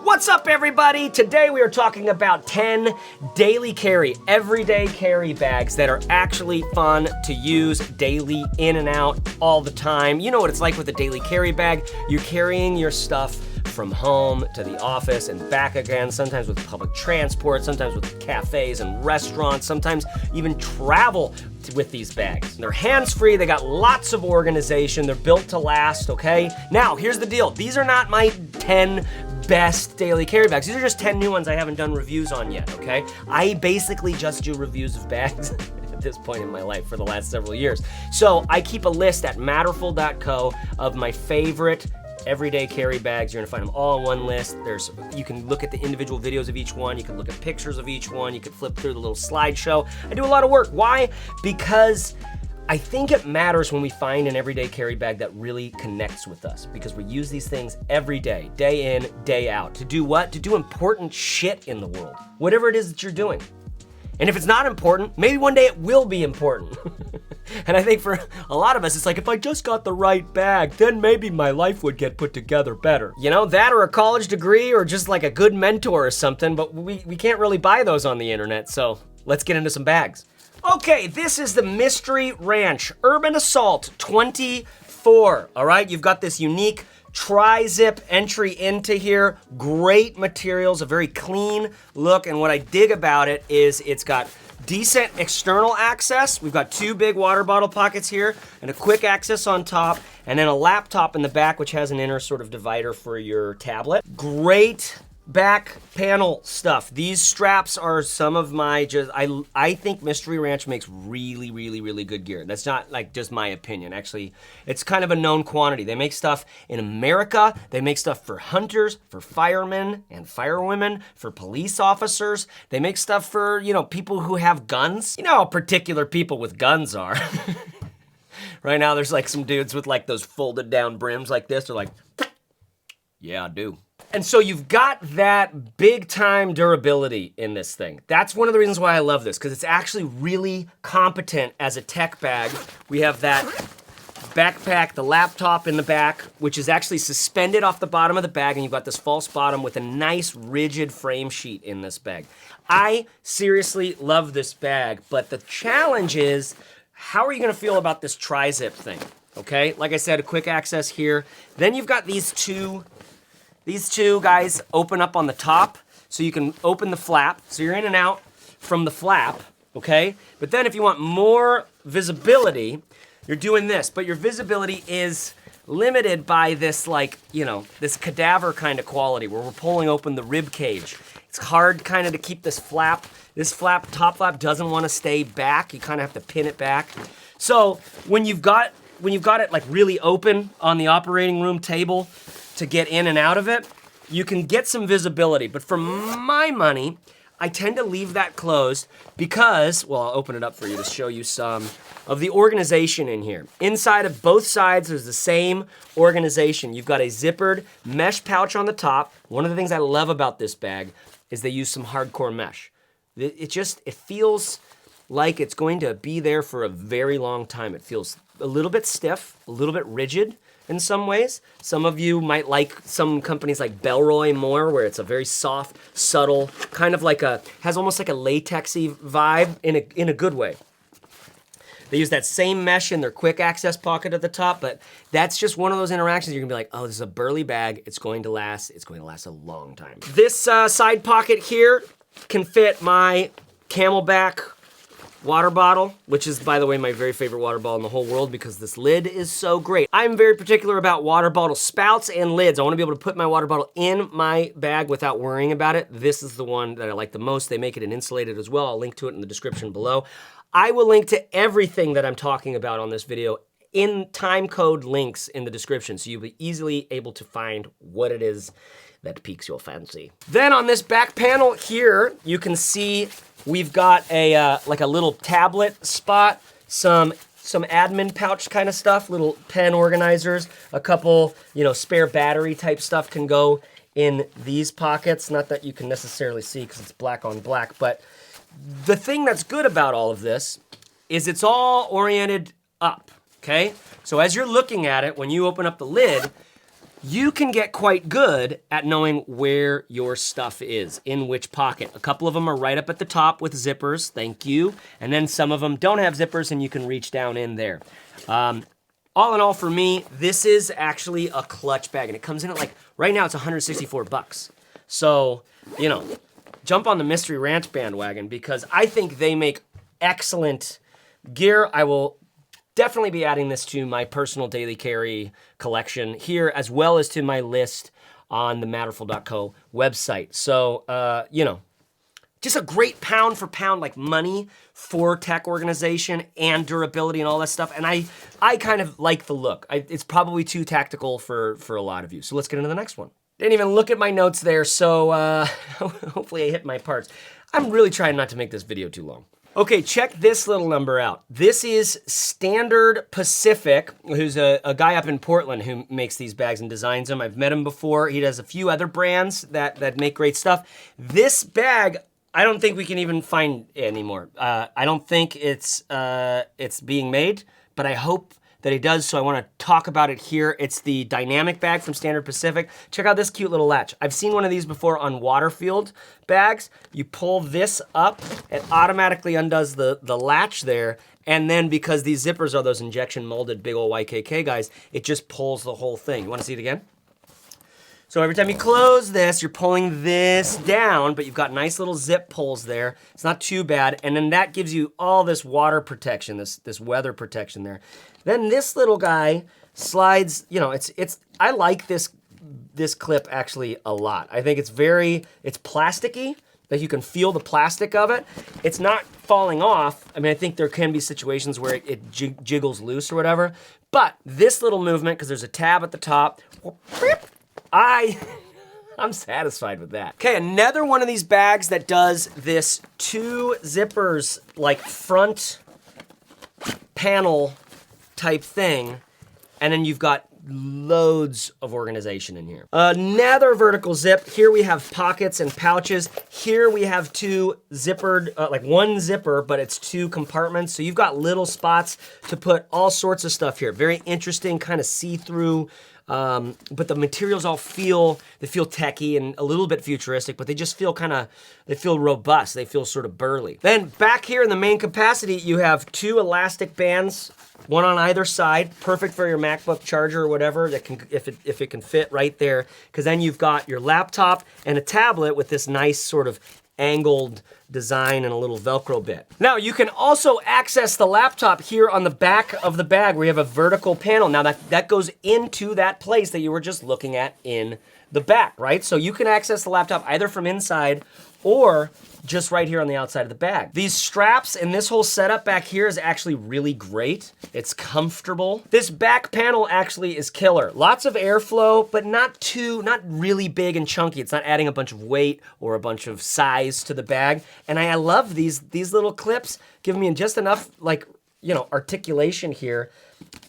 What's up, everybody? Today we are talking about 10 daily carry, everyday carry bags that are actually fun to use daily, in and out, all the time. You know what it's like with a daily carry bag. You're carrying your stuff from home to the office and back again, sometimes with public transport, sometimes with cafes and restaurants, sometimes even travel with these bags. They're hands-free, they got lots of organization, they're built to last, okay? Now, here's the deal. These are not my 10 best daily carry bags. These are just 10 new ones I haven't done reviews on yet, okay? I basically just do reviews of bags at this point in my life for the last several years. So I keep a list at matterful.co of my favorite everyday carry bags. You're gonna find them all on one list. You can look at the individual videos of each one. You can look at pictures of each one. You can flip through the little slideshow. I do a lot of work. Why? Because I think it matters when we find an everyday carry bag that really connects with us, because we use these things every day in, day out. To do what? To do important shit in the world. Whatever it is that you're doing. And if it's not important, maybe one day it will be important. And I think for a lot of us, it's like, if I just got the right bag, then maybe my life would get put together better. You know, that or a college degree or just like a good mentor or something, but we can't really buy those on the internet, so let's get into some bags. Okay, this is the Mystery Ranch Urban Assault 24, all right? You've got this unique tri-zip entry into here, great materials, a very clean look, and what I dig about it is it's got decent external access. We've got two big water bottle pockets here and a quick access on top, and then a laptop in the back which has an inner sort of divider for your tablet. Great back panel stuff. These straps are some of my I think Mystery Ranch makes really good gear. That's not like just my opinion. Actually, it's kind of a known quantity. They make stuff in America. They make stuff for hunters, for firemen and firewomen, for police officers. They make stuff for, you know, people who have guns. You know how particular people with guns are. Right now there's like some dudes with like those folded down brims like this. They're like, yeah, I do. And so you've got that big time durability in this thing. That's one of the reasons why I love this, because it's actually really competent as a tech bag. We have that backpack, the laptop in the back, which is actually suspended off the bottom of the bag, and you've got this false bottom with a nice rigid frame sheet in this bag. I seriously love this bag, but the challenge is, how are you gonna feel about this tri-zip thing, okay? Like I said, a quick access here. Then you've got these two guys open up on the top, so you can open the flap, so you're in and out from the flap, okay? But then if you want more visibility, you're doing this, but your visibility is limited by this, like, you know, this cadaver kind of quality where we're pulling open the rib cage. It's hard kind of to keep this flap. This flap, top flap, doesn't want to stay back. You kind of have to pin it back. So when you've got it like really open on the operating room table to get in and out of it, you can get some visibility. But for my money, I tend to leave that closed because, well, I'll open it up for you to show you some of the organization in here. Inside of both sides, there's the same organization. You've got a zippered mesh pouch on the top. One of the things I love about this bag is they use some hardcore mesh. It feels like it's going to be there for a very long time. It feels a little bit stiff, a little bit rigid in some ways. Some of you might like some companies like Bellroy more, where it's a very soft, subtle, kind of like has almost like a latexy vibe in a good way. They use that same mesh in their quick access pocket at the top, but that's just one of those interactions you're gonna be like, oh, this is a burly bag, it's going to last a long time. This side pocket here can fit my Camelback water bottle, which is, by the way, my very favorite water bottle in the whole world because this lid is so great. I'm very particular about water bottle spouts and lids. I wanna be able to put my water bottle in my bag without worrying about it. This is the one that I like the most. They make it in insulated as well. I'll link to it in the description below. I will link to everything that I'm talking about on this video in timecode links in the description, so you'll be easily able to find what it is that piques your fancy. Then on this back panel here, you can see we've got a like a little tablet spot, some admin pouch kind of stuff, little pen organizers, a couple, you know, spare battery type stuff can go in these pockets. Not that you can necessarily see because it's black on black, but the thing that's good about all of this is it's all oriented up, okay? So as you're looking at it, when you open up the lid, you can get quite good at knowing where your stuff is, in which pocket. A couple of them are right up at the top with zippers, thank you. And then some of them don't have zippers and you can reach down in there. All in all, for me, this is actually a clutch bag, and it comes in at like, right now it's 164 bucks. So, you know, jump on the Mystery Ranch bandwagon because I think they make excellent gear. I will definitely be adding this to my personal daily carry collection here, as well as to my list on the Matterful.co website. So, you know, just a great pound for pound, like money for tech organization and durability and all that stuff. And I kind of like the look. It's probably too tactical for a lot of you. So let's get into the next one. Didn't even look at my notes there, so hopefully I hit my parts. I'm really trying not to make this video too long. Okay, check this little number out. This is Standard Pacific, who's a guy up in Portland who makes these bags and designs them. I've met him before. He does a few other brands that make great stuff. This bag, I don't think we can even find anymore. I don't think it's being made, but I hope that he does, so I wanna talk about it here. It's the dynamic bag from Standard Pacific. Check out this cute little latch. I've seen one of these before on water-filled bags. You pull this up, it automatically undoes the latch there, and then because these zippers are those injection molded big ol' YKK guys, it just pulls the whole thing. You wanna see it again? So every time you close this, you're pulling this down, but you've got nice little zip pulls there. It's not too bad, and then that gives you all this water protection, this weather protection there. Then this little guy slides, you know, I like this clip actually a lot. I think it's plasticky, that you can feel the plastic of it. It's not falling off. I mean, I think there can be situations where it jiggles loose or whatever, but this little movement, because there's a tab at the top, I'm satisfied with that. Okay, another one of these bags that does this 2 zippers, like front panel type thing, and then you've got loads of organization in here. Another vertical zip. Here we have pockets and pouches. Here we have 2 zippered, like 1 zipper, but it's 2 compartments. So you've got little spots to put all sorts of stuff here. Very interesting, kind of see-through. But the materials all feel techy and a little bit futuristic, but they just feel they feel robust. They feel sort of burly. Then back here in the main capacity, you have 2 elastic bands, one on either side, perfect for your MacBook charger or whatever, that can, if it can fit right there, because then you've got your laptop and a tablet with this nice sort of angled design and a little Velcro bit. Now you can also access the laptop here on the back of the bag where you have a vertical panel. Now that goes into that place that you were just looking at in the back, right? So you can access the laptop either from inside or just right here on the outside of the bag. These straps and this whole setup back here is actually really great. It's comfortable. This back panel actually is killer. Lots of airflow, but not really big and chunky. It's not adding a bunch of weight or a bunch of size to the bag. And I love these little clips, giving me just enough, like, you know, articulation here.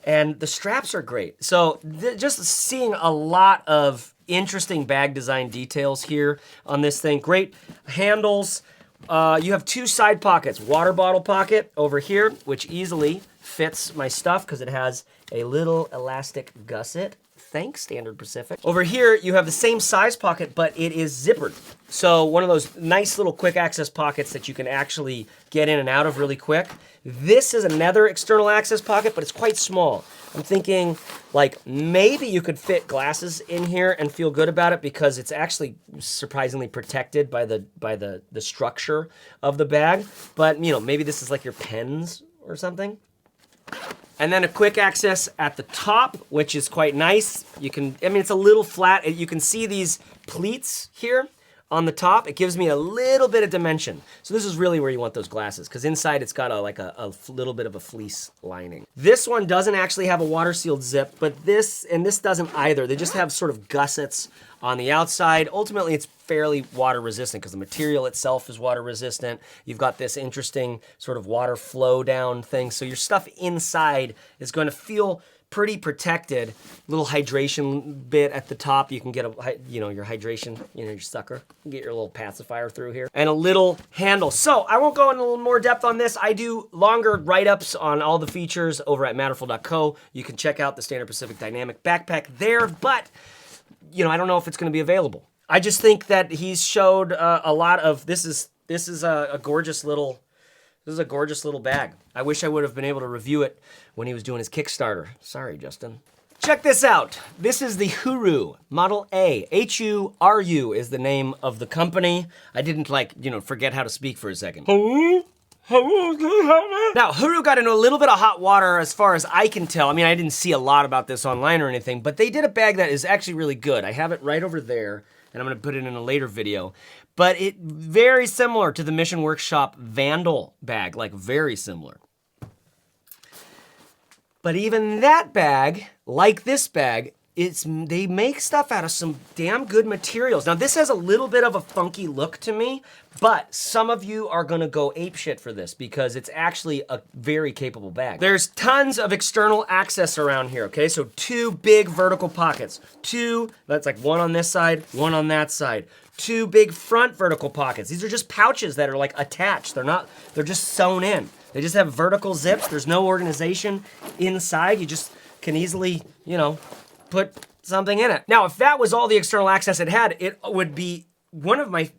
And the straps are great. So just seeing a lot of interesting bag design details here on this thing. Great handles. You have 2 side pockets. Water bottle pocket over here, which easily fits my stuff because it has a little elastic gusset. Thanks, Standard Pacific. Over here, you have the same size pocket, but it is zippered. So one of those nice little quick access pockets that you can actually get in and out of really quick. This is another external access pocket, but it's quite small. I'm thinking like maybe you could fit glasses in here and feel good about it because it's actually surprisingly protected by the structure of the bag. But you know, maybe this is like your pens or something. And then a quick access at the top, which is quite nice. You can, I mean, it's a little flat. You can see these pleats here on the top. It gives me a little bit of dimension. So this is really where you want those glasses, because inside it's got a little bit of a fleece lining. This one doesn't actually have a water sealed zip, but this doesn't either. They just have sort of gussets on the outside. Ultimately, it's fairly water resistant because the material itself is water resistant. You've got this interesting sort of water flow down thing. So your stuff inside is going to feel pretty protected. Little hydration bit at the top. You can get your hydration, your sucker. Get your little pacifier through here. And a little handle. So I won't go into a little more depth on this. I do longer write-ups on all the features over at Matterful.co. You can check out the Standard Pacific Dynamic Backpack there, but you know, I don't know if it's gonna be available. I just think that he's showed a lot of, this is a gorgeous little, bag. I wish I would have been able to review it when he was doing his Kickstarter. Sorry, Justin. Check this out. This is the HURU Model A. HURU is the name of the company. I didn't forget how to speak for a second. Now, HURU got into a little bit of hot water as far as I can tell. I mean, I didn't see a lot about this online or anything, but they did a bag that is actually really good. I have it right over there, and I'm gonna put it in a later video. But it very similar to the Mission Workshop Vandal bag, like very similar. But even that bag, like this bag, they make stuff out of some damn good materials. Now this has a little bit of a funky look to me, but some of you are gonna go apeshit for this because it's actually a very capable bag. There's tons of external access around here, okay? So 2 big vertical pockets. That's like one on this side, one on that side. 2 big front vertical pockets. These are just pouches that are like attached. They're just sewn in. They just have vertical zips. There's no organization inside. You just can easily, you know, put something in it. Now, if that was all the external access it had, it would be one of my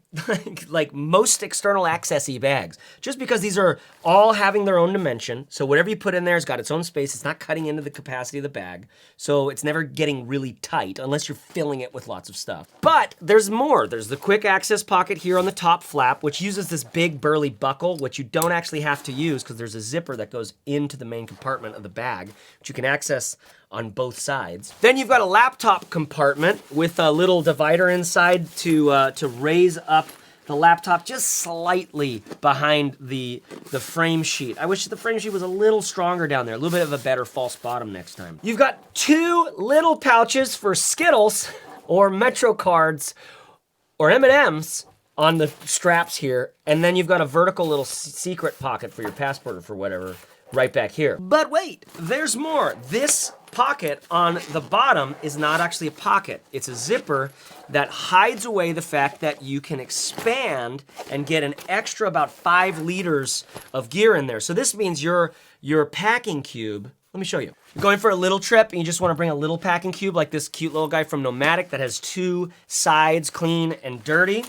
like most external access-y bags, just because these are all having their own dimension. So whatever you put in there has got its own space. It's not cutting into the capacity of the bag. So it's never getting really tight unless you're filling it with lots of stuff. But there's more. There's the quick access pocket here on the top flap, which uses this big burly buckle, which you don't actually have to use because there's a zipper that goes into the main compartment of the bag, which you can access on both sides. Then you've got a laptop compartment with a little divider inside to raise up the laptop just slightly behind the frame sheet. I wish the frame sheet was a little stronger down there, a little bit of a better false bottom next time. You've got 2 little pouches for Skittles or Metro cards or M&Ms on the straps here, and then you've got a vertical little secret pocket for your passport or for whatever right back here. But wait, there's more. This pocket on the bottom is not actually a pocket. It's a zipper that hides away the fact that you can expand and get an extra about 5 liters of gear in there. So this means your packing cube, let me show you. You're going for a little trip and you just wanna bring a little packing cube like this cute little guy from Nomadic that has 2 sides, clean and dirty.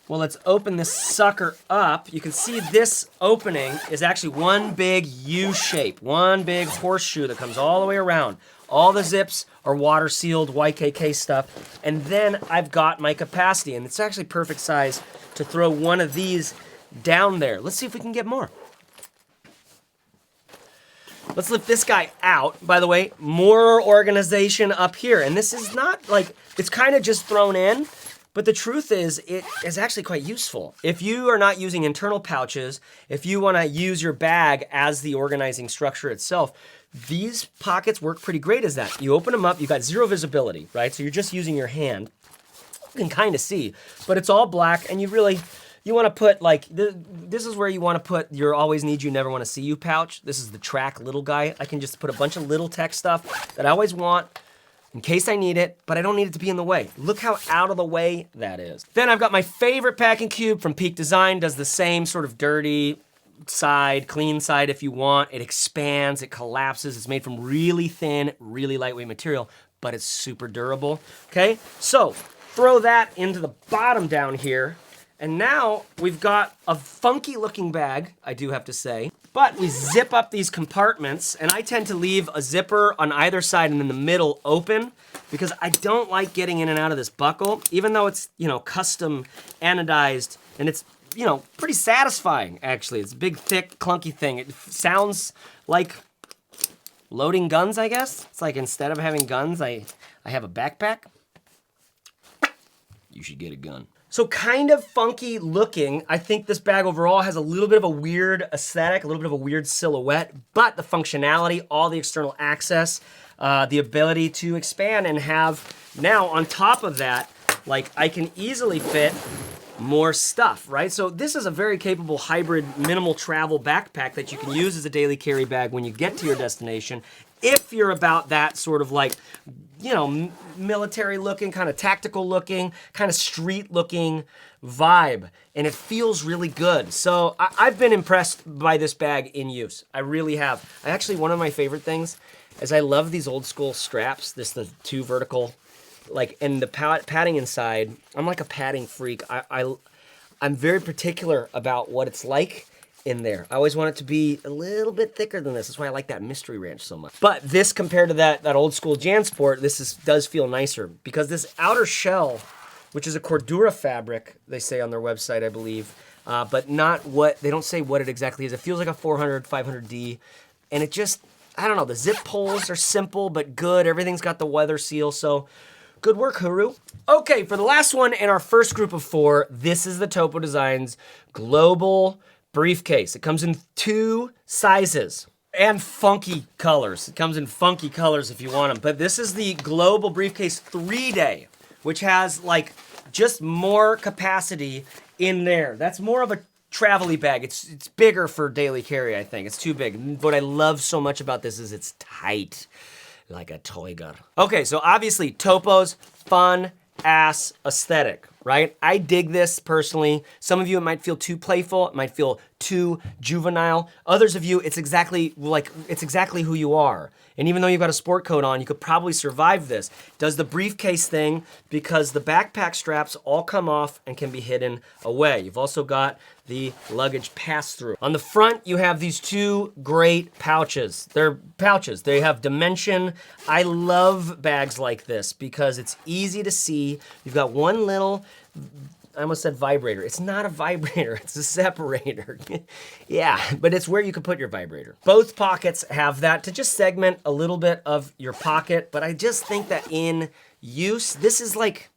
Well, let's open this sucker up. You can see this opening is actually one big U shape, one big horseshoe that comes all the way around. All the zips are water sealed YKK stuff. And then I've got my capacity, and it's actually perfect size to throw one of these down there. Let's see if we can get more. Let's lift this guy out. By the way, more organization up here. And this is not like, it's kind of just thrown in. But the truth is, it is actually quite useful. If you are not using internal pouches, if you wanna use your bag as the organizing structure itself, these pockets work pretty great as that. You open them up, you've got 0 visibility, right? So you're just using your hand. You can kind of see, but it's all black and you wanna put like, this is where you wanna put your always need you, never wanna see you pouch. This is the track little guy. I can just put a bunch of little tech stuff that I always want in case I need it, but I don't need it to be in the way. Look how out of the way that is. Then I've got my favorite packing cube from Peak Design, does the same sort of dirty side, clean side if you want. It expands, it collapses. It's made from really thin, really lightweight material, but it's super durable, okay? So throw that into the bottom down here, and now we've got a funky looking bag, I do have to say, but we zip up these compartments, and I tend to leave a zipper on either side and in the middle open because I don't like getting in and out of this buckle, even though it's, you know, custom anodized, and it's, you know, pretty satisfying, actually. It's a big, thick, clunky thing. It sounds like loading guns, I guess. It's like instead of having guns, I have a backpack. You should get a gun. So kind of funky looking. I think this bag overall has a little bit of a weird aesthetic, a little bit of a weird silhouette, but the functionality, all the external access, the ability to expand and have now on top of that, like I can easily fit more stuff, right? So this is a very capable hybrid minimal travel backpack that you can use as a daily carry bag when you get to your destination. If you're about that sort of like, you know, military looking, kind of tactical looking, kind of street looking vibe, and it feels really good. So I've been impressed by this bag in use. I really have. Actually, one of my favorite things is I love these old school straps, the two vertical, like, and the padding inside. I'm like a padding freak. I'm very particular about what it's like in there. I always want it to be a little bit thicker than this. That's why I like that Mystery Ranch so much. But this, compared to that old school JanSport, does feel nicer, because this outer shell, which is a Cordura fabric, they say on their website, I believe, but they don't say what it exactly is. It feels like a 400, 500D, and it just, I don't know, the zip pulls are simple but good. Everything's got the weather seal, so good work, HURU. Okay, for the last one in our first group of 4, this is the Topo Designs Global Briefcase. It comes in 2 sizes and funky colors. It comes in funky colors if you want them, but this is the Global Briefcase 3-day, which has like just more capacity in there. That's more of a travel-y bag. It's bigger for daily carry, I think. It's too big. What I love so much about this is it's tight, like a toy gun. Okay, so obviously Topo's fun ass aesthetic, right? I dig this personally. Some of you, it might feel too playful. It might feel too juvenile. Others of you, it's exactly who you are. And even though you've got a sport coat on, you could probably survive this. Does the briefcase thing, because the backpack straps all come off and can be hidden away. You've also got the luggage pass-through. On the front, you have these 2 great pouches. They're pouches. They have dimension. I love bags like this because it's easy to see. You've got one little, I almost said vibrator. It's not a vibrator, it's a separator. Yeah, but it's where you can put your vibrator. Both pockets have that to just segment a little bit of your pocket, but I just think that in use, this is like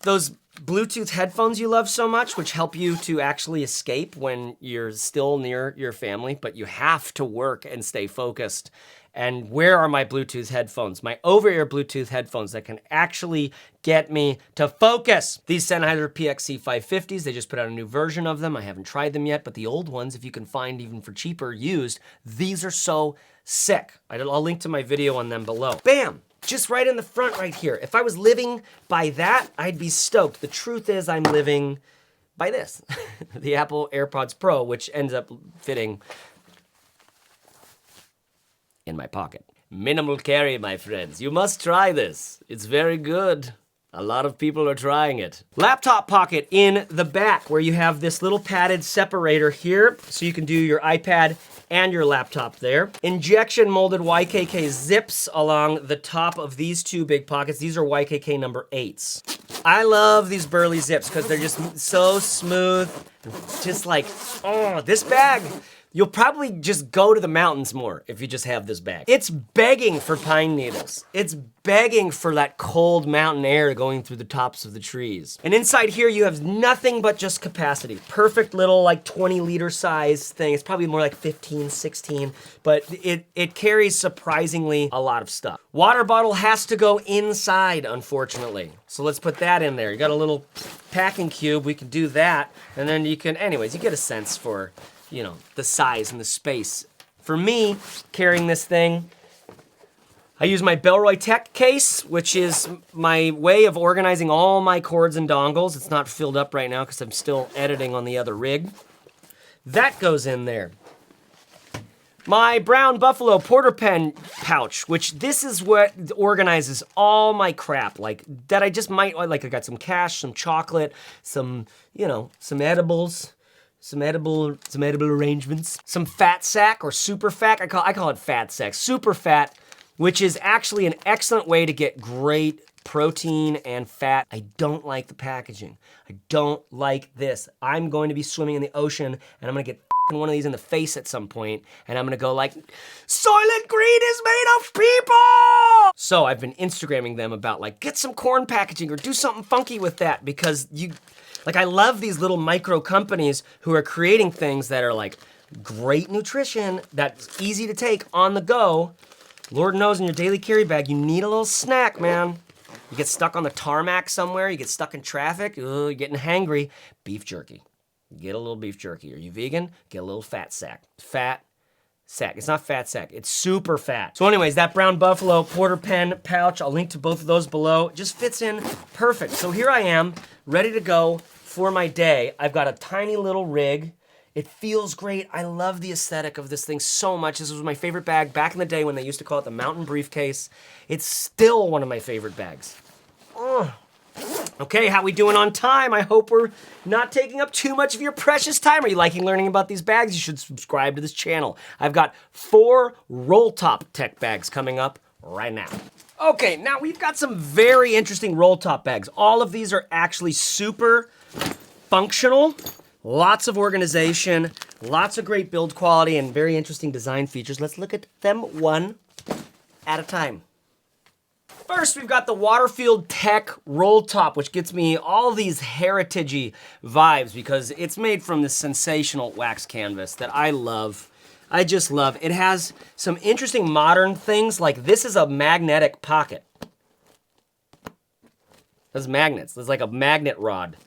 those Bluetooth headphones you love so much, which help you to actually escape when you're still near your family, but you have to work and stay focused. And where are my Bluetooth headphones? My over-ear Bluetooth headphones that can actually get me to focus. These Sennheiser PXC 550s, they just put out a new version of them. I haven't tried them yet, but the old ones, if you can find even for cheaper used, these are so sick. I'll link to my video on them below. Bam! Just right in the front right here. If I was living by that, I'd be stoked. The truth is I'm living by this, the Apple AirPods Pro, which ends up fitting in my pocket. Minimal carry, my friends. You must try this. It's very good. A lot of people are trying it. Laptop pocket in the back, where you have this little padded separator here, so you can do your iPad and your laptop there. Injection molded YKK zips along the top of these 2 big pockets. These are YKK number 8s. I love these burly zips because they're just so smooth. Just like, oh, this bag, you'll probably just go to the mountains more if you just have this bag. It's begging for pine needles. It's begging for that cold mountain air going through the tops of the trees. And inside here you have nothing but just capacity. Perfect little like 20-liter size thing. It's probably more like 15, 16, but it carries surprisingly a lot of stuff. Water bottle has to go inside, unfortunately. So let's put that in there. You got a little packing cube, we can do that. And then you can, anyways, you get a sense for, you know, the size and the space. For me, carrying this thing, I use my Bellroy Tech case, which is my way of organizing all my cords and dongles. It's not filled up right now because I'm still editing on the other rig. That goes in there. My Brown Buffalo Porter Pen pouch, which this is what organizes all my crap, like that I just might, like I got some cash, some chocolate, some, you know, some edibles. Some edible arrangements. Some fat sack or super fat. I call it fat sack. Super fat, which is actually an excellent way to get great protein and fat. I don't like the packaging. I don't like this. I'm going to be swimming in the ocean and I'm gonna get one of these in the face at some point and I'm gonna go like, Soylent Green is made of people! So I've been Instagramming them about like, get some corn packaging or do something funky with that because like I love these little micro companies who are creating things that are like great nutrition, that's easy to take on the go. Lord knows in your daily carry bag, you need a little snack, man. You get stuck on the tarmac somewhere, you get stuck in traffic, ooh, you're getting hangry, beef jerky. Get a little beef jerky. Are you vegan? Get a little fat sack. Fat sack. It's not fat sack, it's super fat. So anyways, that Brown Buffalo Porter Pen pouch, I'll link to both of those below. It just fits in perfect. So here I am, ready to go for my day. I've got a tiny little rig. It feels great. I love the aesthetic of this thing so much. This was my favorite bag back in the day when they used to call it the Mountain Briefcase. It's still one of my favorite bags. Okay, how we doing on time? I hope we're not taking up too much of your precious time. Are you liking learning about these bags? You should subscribe to this channel. I've got 4 Rolltop tech bags coming up right now. Okay, now we've got some very interesting Rolltop bags. All of these are actually super functional. Lots of organization, lots of great build quality, and very interesting design features. Let's look at them one at a time. First, we've got the Waterfield Tech Rolltop, which gets me all these heritage-y vibes because it's made from this sensational wax canvas that I love. I just love. It has some interesting modern things, like this is a magnetic pocket. Those magnets, there's like a magnet rod.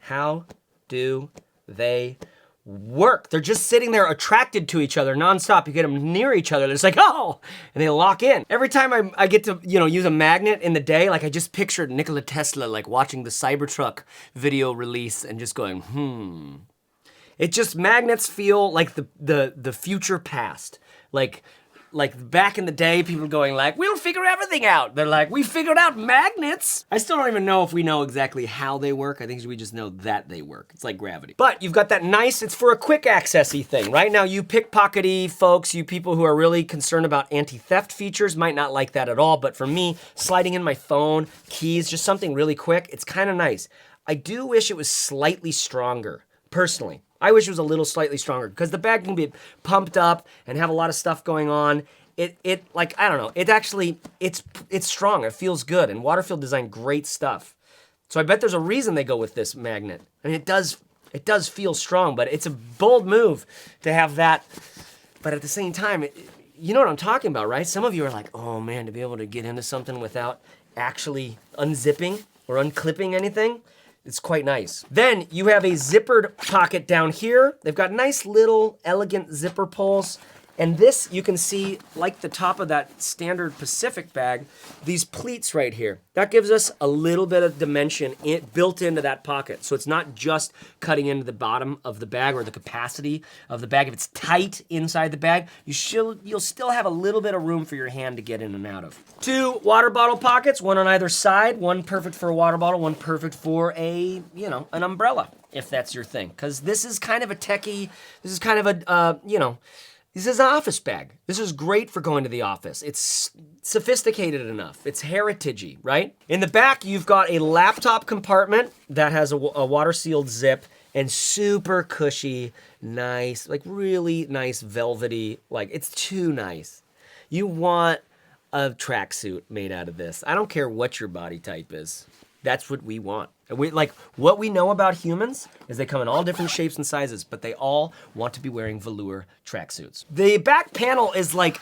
How do they work? They're just sitting there attracted to each other nonstop. You get them near each other, it's like, oh, and they lock in. Every time I get to, use a magnet in the day, like I just pictured Nikola Tesla, like watching the Cybertruck video release and just going, It just, magnets feel like the future past. Like back in the day, people going like, we'll figure everything out. They're like, we figured out magnets. I still don't even know if we know exactly how they work. I think we just know that they work. It's like gravity. But you've got that nice, it's for a quick accessy thing. Right now, you pickpockety folks, you people who are really concerned about anti-theft features might not like that at all. But for me, sliding in my phone, keys, just something really quick, it's kind of nice. I do wish it was slightly stronger, personally. I wish it was a little slightly stronger because the bag can be pumped up and have a lot of stuff going on. Like, I don't know, it's strong, it feels good, and Waterfield designed great stuff. So I bet there's a reason they go with this magnet. I mean, it does feel strong, but it's a bold move to have that. But at the same time, you know what I'm talking about, right? Some of you are like, oh man, to be able to get into something without actually unzipping or unclipping anything, it's quite nice. Then you have a zippered pocket down here. They've got nice little elegant zipper pulls. And this, you can see, like the top of that standard Pacific bag, these pleats right here. That gives us a little bit of dimension built into that pocket. So it's not just cutting into the bottom of the bag or the capacity of the bag. If it's tight inside the bag, you'll still have a little bit of room for your hand to get in and out of. 2 water bottle pockets, one on either side. One perfect for a water bottle, one perfect for an umbrella, if that's your thing. Because this is kind of a techie, this is kind of a, this is an office bag. This is great for going to the office. It's sophisticated enough. It's heritage-y, right? In the back, you've got a laptop compartment that has a water-sealed zip and super cushy, nice, like really nice velvety, like it's too nice. You want a tracksuit made out of this. I don't care what your body type is. That's what we want. What we know about humans is they come in all different shapes and sizes, but they all want to be wearing velour tracksuits. The back panel is like,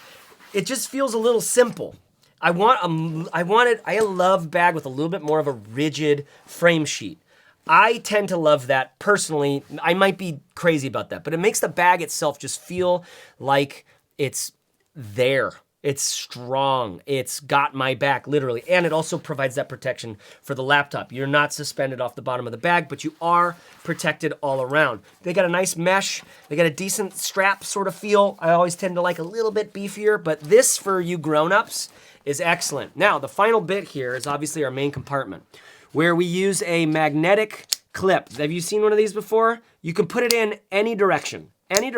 it just feels a little simple. I love bag with a little bit more of a rigid frame sheet. I tend to love that personally. I might be crazy about that, but it makes the bag itself just feel like it's there. It's strong, it's got my back, literally. And it also provides that protection for the laptop. You're not suspended off the bottom of the bag, but you are protected all around. They got a nice mesh, they got a decent strap sort of feel. I always tend to like a little bit beefier, but this for you grown-ups is excellent. Now, the final bit here is obviously our main compartment, where we use a magnetic clip. Have you seen one of these before? You can put it in any direction, and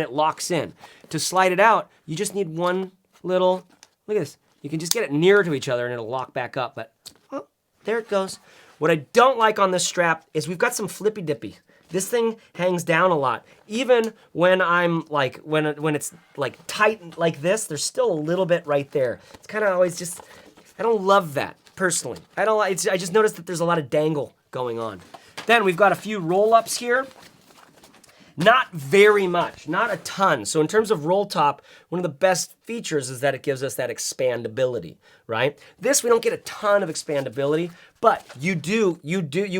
it locks in. To slide it out, you just need one little, look at this. You can just get it nearer to each other and it'll lock back up, but oh, there it goes. What I don't like on this strap is we've got some flippy dippy. This thing hangs down a lot. Even when I'm like, when it's like tight like this, there's still a little bit right there. It's kind of always just, I don't love that personally. I just noticed that there's a lot of dangle going on. Then we've got a few roll-ups here. Not very much, not a ton. So in terms of Rolltop, one of the best features is that it gives us that expandability, right? This, we don't get a ton of expandability, but you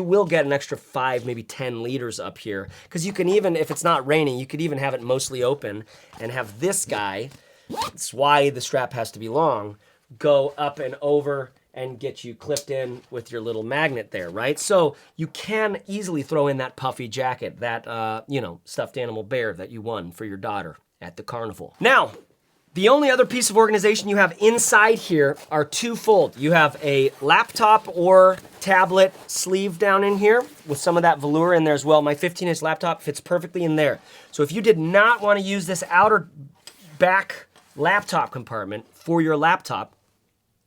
will get an extra 5, maybe 10 liters up here. Because you can even, if it's not raining, you could even have it mostly open and have this guy, that's why the strap has to be long, go up and over and get you clipped in with your little magnet there, right? So you can easily throw in that puffy jacket, that, you know, stuffed animal bear that you won for your daughter at the carnival. Now, the only other piece of organization you have inside here are twofold. You have a laptop or tablet sleeve down in here with some of that velour in there as well. My 15-inch laptop fits perfectly in there. So if you did not want to use this outer back laptop compartment for your laptop,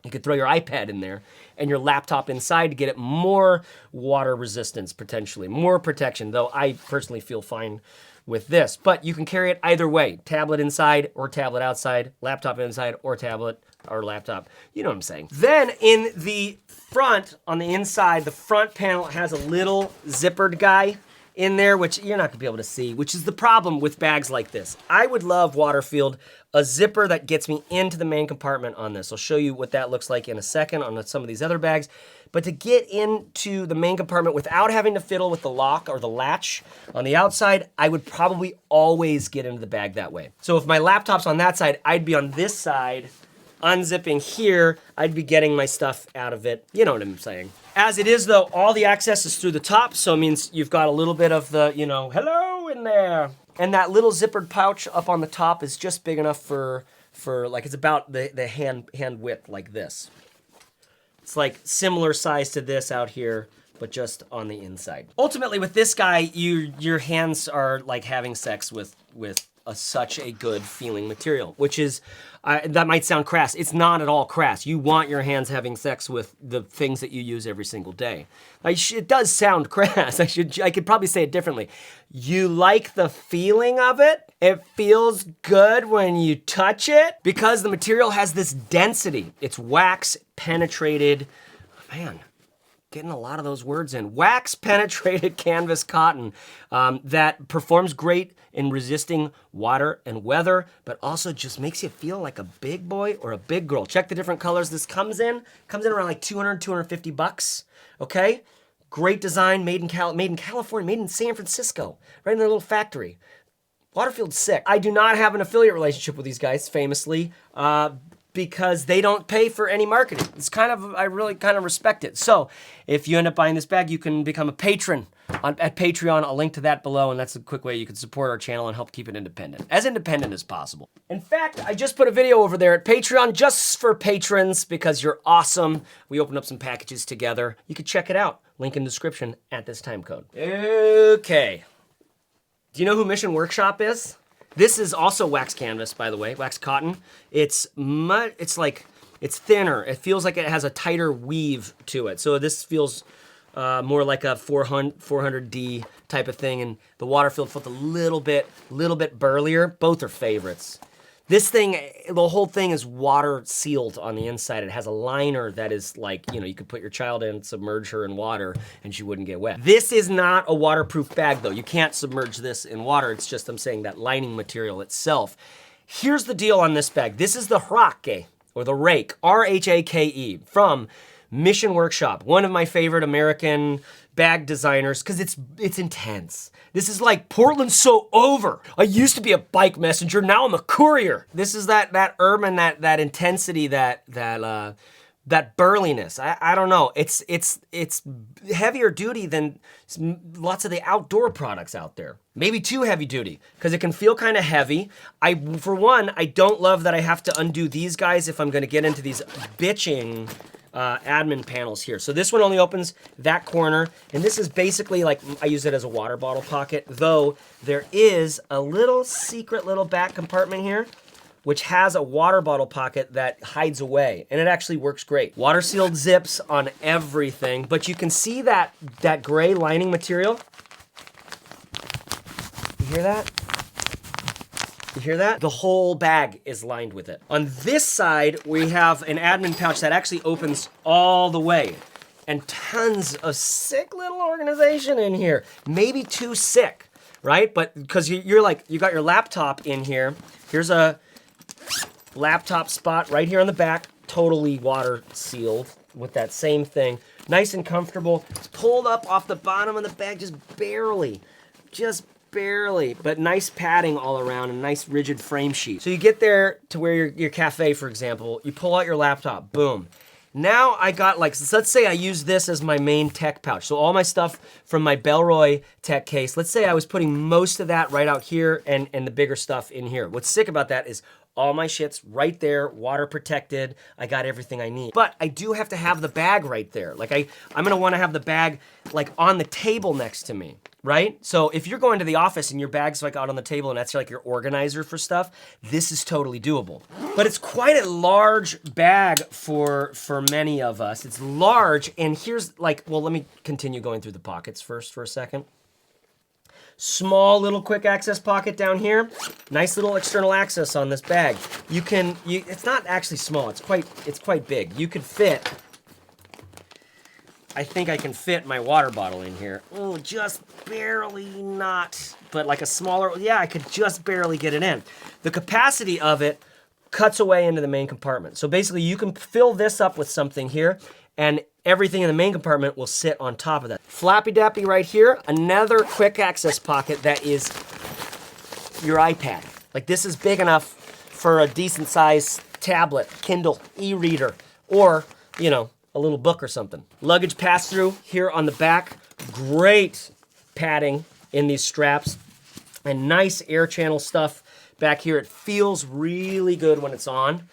you could throw your iPad in there and your laptop inside to get it more water resistance, potentially, more protection, though I personally feel fine with this. But you can carry it either way, tablet inside or tablet outside, laptop inside or tablet or laptop, you know what I'm saying. Then in the front, on the inside, the front panel has a little zippered guy in there, which you're not gonna be able to see, which is the problem with bags like this. I would love, Waterfield, a zipper that gets me into the main compartment on this. I'll show you what that looks like in a second on some of these other bags. But to get into the main compartment without having to fiddle with the lock or the latch on the outside, I would probably always get into the bag that way. So if my laptop's on that side, I'd be on this side, unzipping here, I'd be getting my stuff out of it. You know what I'm saying. As it is though, all the access is through the top, so it means you've got a little bit of the, you know, hello in there. And that little zippered pouch up on the top is just big enough for like, it's about the hand width like this. It's like similar size to this out here, but just on the inside. Ultimately with this guy, your hands are like having sex with such a good feeling material, which is, that might sound crass. It's not at all crass. You want your hands having sex with the things that you use every single day. It does sound crass. I could probably say it differently. You like the feeling of it. It feels good when you touch it because the material has this density. It's wax penetrated, man, getting a lot of those words in. Wax penetrated canvas cotton that performs great in resisting water and weather, but also just makes you feel like a big boy or a big girl. Check the different colors this comes in. Comes in around like 200, 250 bucks, okay? Great design, made in California, made in San Francisco, right in their little factory. Waterfield's sick. I do not have an affiliate relationship with these guys, famously, because they don't pay for any marketing. It's kind of, I really kind of respect it. So if you end up buying this bag, you can become a patron at Patreon. I'll link to that below, and that's a quick way you can support our channel and help keep it independent as possible. In fact, I just put a video over there at Patreon just for patrons because you're awesome. We opened up some packages together. You can check it out. Link in the description at this time code. Okay. Do you know who Mission Workshop is? This is also wax canvas, by the way, wax cotton. It's thinner. It feels like it has a tighter weave to it. So this feels more like a 400D type of thing, and the Waterfield felt a little bit burlier. Both are favorites. This thing, the whole thing is water sealed on the inside. It has a liner that is like, you know, you could put your child in, submerge her in water, and she wouldn't get wet. This is not a waterproof bag though. You can't submerge this in water. It's just, I'm saying, that lining material itself. Here's the deal on this bag. This is the Hrake, or the Rake, R-H-A-K-E, from Mission Workshop, one of my favorite American bag designers, because it's intense. This is like, Portland's so over. I used to be a bike messenger, now I'm a courier. This is that urban, that intensity, that burliness. I don't know. It's heavier duty than lots of the outdoor products out there. Maybe too heavy duty, because it can feel kind of heavy. For one, I don't love that I have to undo these guys if I'm gonna get into these bitching admin panels here. So this one only opens that corner, and this is basically like, I use it as a water bottle pocket, though there is a little secret little back compartment here, which has a water bottle pocket that hides away, and it actually works great. Water sealed zips on everything, but you can see that gray lining material. You hear that? You hear that? The whole bag is lined with it. On this side, we have an admin pouch that actually opens all the way, and tons of sick little organization in here. Maybe too sick, right? But because you're like, you got your laptop in here. Here's a laptop spot right here on the back, totally water sealed with that same thing. Nice and comfortable. It's pulled up off the bottom of the bag, just barely, but nice padding all around and nice rigid frame sheet. So you get there to where your cafe, for example, you pull out your laptop, boom. Now I got like, so let's say I use this as my main tech pouch. So all my stuff from my Bellroy tech case, let's say I was putting most of that right out here and the bigger stuff in here. What's sick about that is all my shit's right there, water protected. I got everything I need. But I do have to have the bag right there. Like I'm gonna wanna have the bag like on the table next to me, right? So if you're going to the office and your bag's like out on the table and that's like your organizer for stuff, this is totally doable. But it's quite a large bag for many of us. It's large, and here's like, well, let me continue going through the pockets first for a second. Small little quick access pocket down here. Nice little external access on this bag. It's not actually small, it's quite big. You could fit, I think I can fit my water bottle in here. Oh, just barely not, but like a smaller, yeah, I could just barely get it in. The capacity of it cuts away into the main compartment. So basically you can fill this up with something here, and everything in the main compartment will sit on top of that. Flappy Dappy right here, another quick access pocket that is your iPad. Like this is big enough for a decent sized tablet, Kindle, e-reader, or, you know, a little book or something. Luggage pass-through here on the back. Great padding in these straps and nice air channel stuff back here. It feels really good when it's on.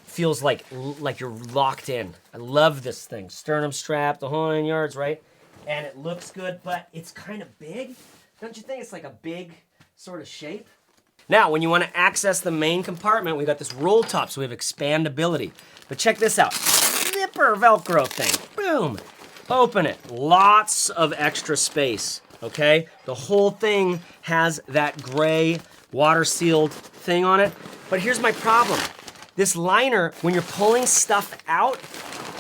Feels like you're locked in. I love this thing. Sternum strap, the whole 9 yards, right? And it looks good, but it's kind of big. Don't you think it's like a big sort of shape? Now, when you want to access the main compartment, we got this roll top, so we have expandability. But check this out. Zipper Velcro thing. Boom. Open it. Lots of extra space, okay? The whole thing has that gray water-sealed thing on it. But here's my problem. This liner, when you're pulling stuff out,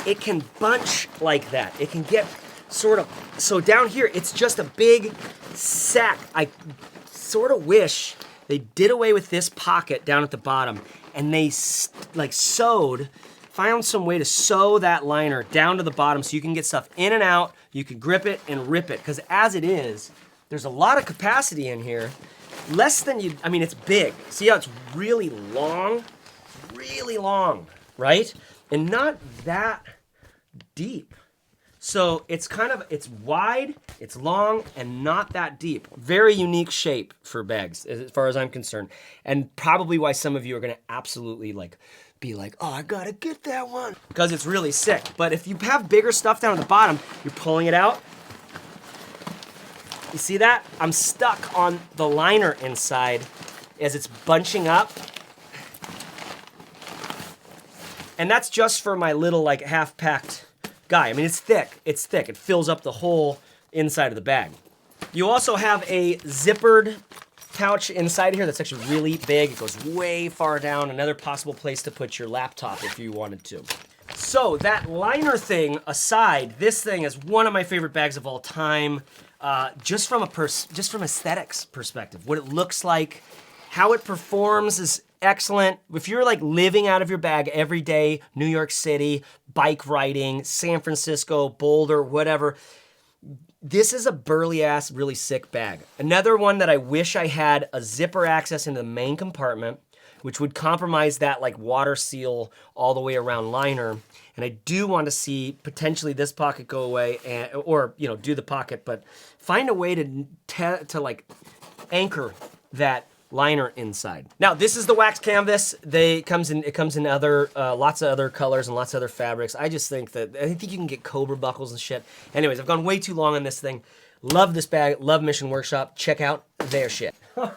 it can bunch like that. It can get sort of, so down here, it's just a big sack. I sort of wish they did away with this pocket down at the bottom and they found some way to sew that liner down to the bottom so you can get stuff in and out, you can grip it and rip it. Because as it is, there's a lot of capacity in here. Less than it's big. See how it's really long, right? And not that deep. So it's wide, it's long, and not that deep. Very unique shape for bags, as far as I'm concerned. And probably why some of you are gonna absolutely be like, oh, I gotta get that one. Because it's really sick. But if you have bigger stuff down at the bottom, you're pulling it out. You see that? I'm stuck on the liner inside as it's bunching up. And that's just for my little half-packed guy. I mean, it's thick. It's thick. It fills up the whole inside of the bag. You also have a zippered pouch inside here that's actually really big. It goes way far down. Another possible place to put your laptop if you wanted to. So that liner thing aside, this thing is one of my favorite bags of all time. Just from aesthetics perspective, what it looks like, how it performs is excellent. If you're living out of your bag every day, New York City, bike riding, San Francisco, Boulder, whatever, this is a burly ass, really sick bag. Another one that I wish I had a zipper access into the main compartment, which would compromise that water seal all the way around liner. And I do want to see potentially this pocket go away or do the pocket, but find a way to anchor that liner inside. Now, this is the wax canvas. It comes in other lots of other colors and lots of other fabrics. I think you can get Cobra buckles and shit. Anyways, I've gone way too long on this thing. Love this bag, love Mission Workshop. Check out their shit. All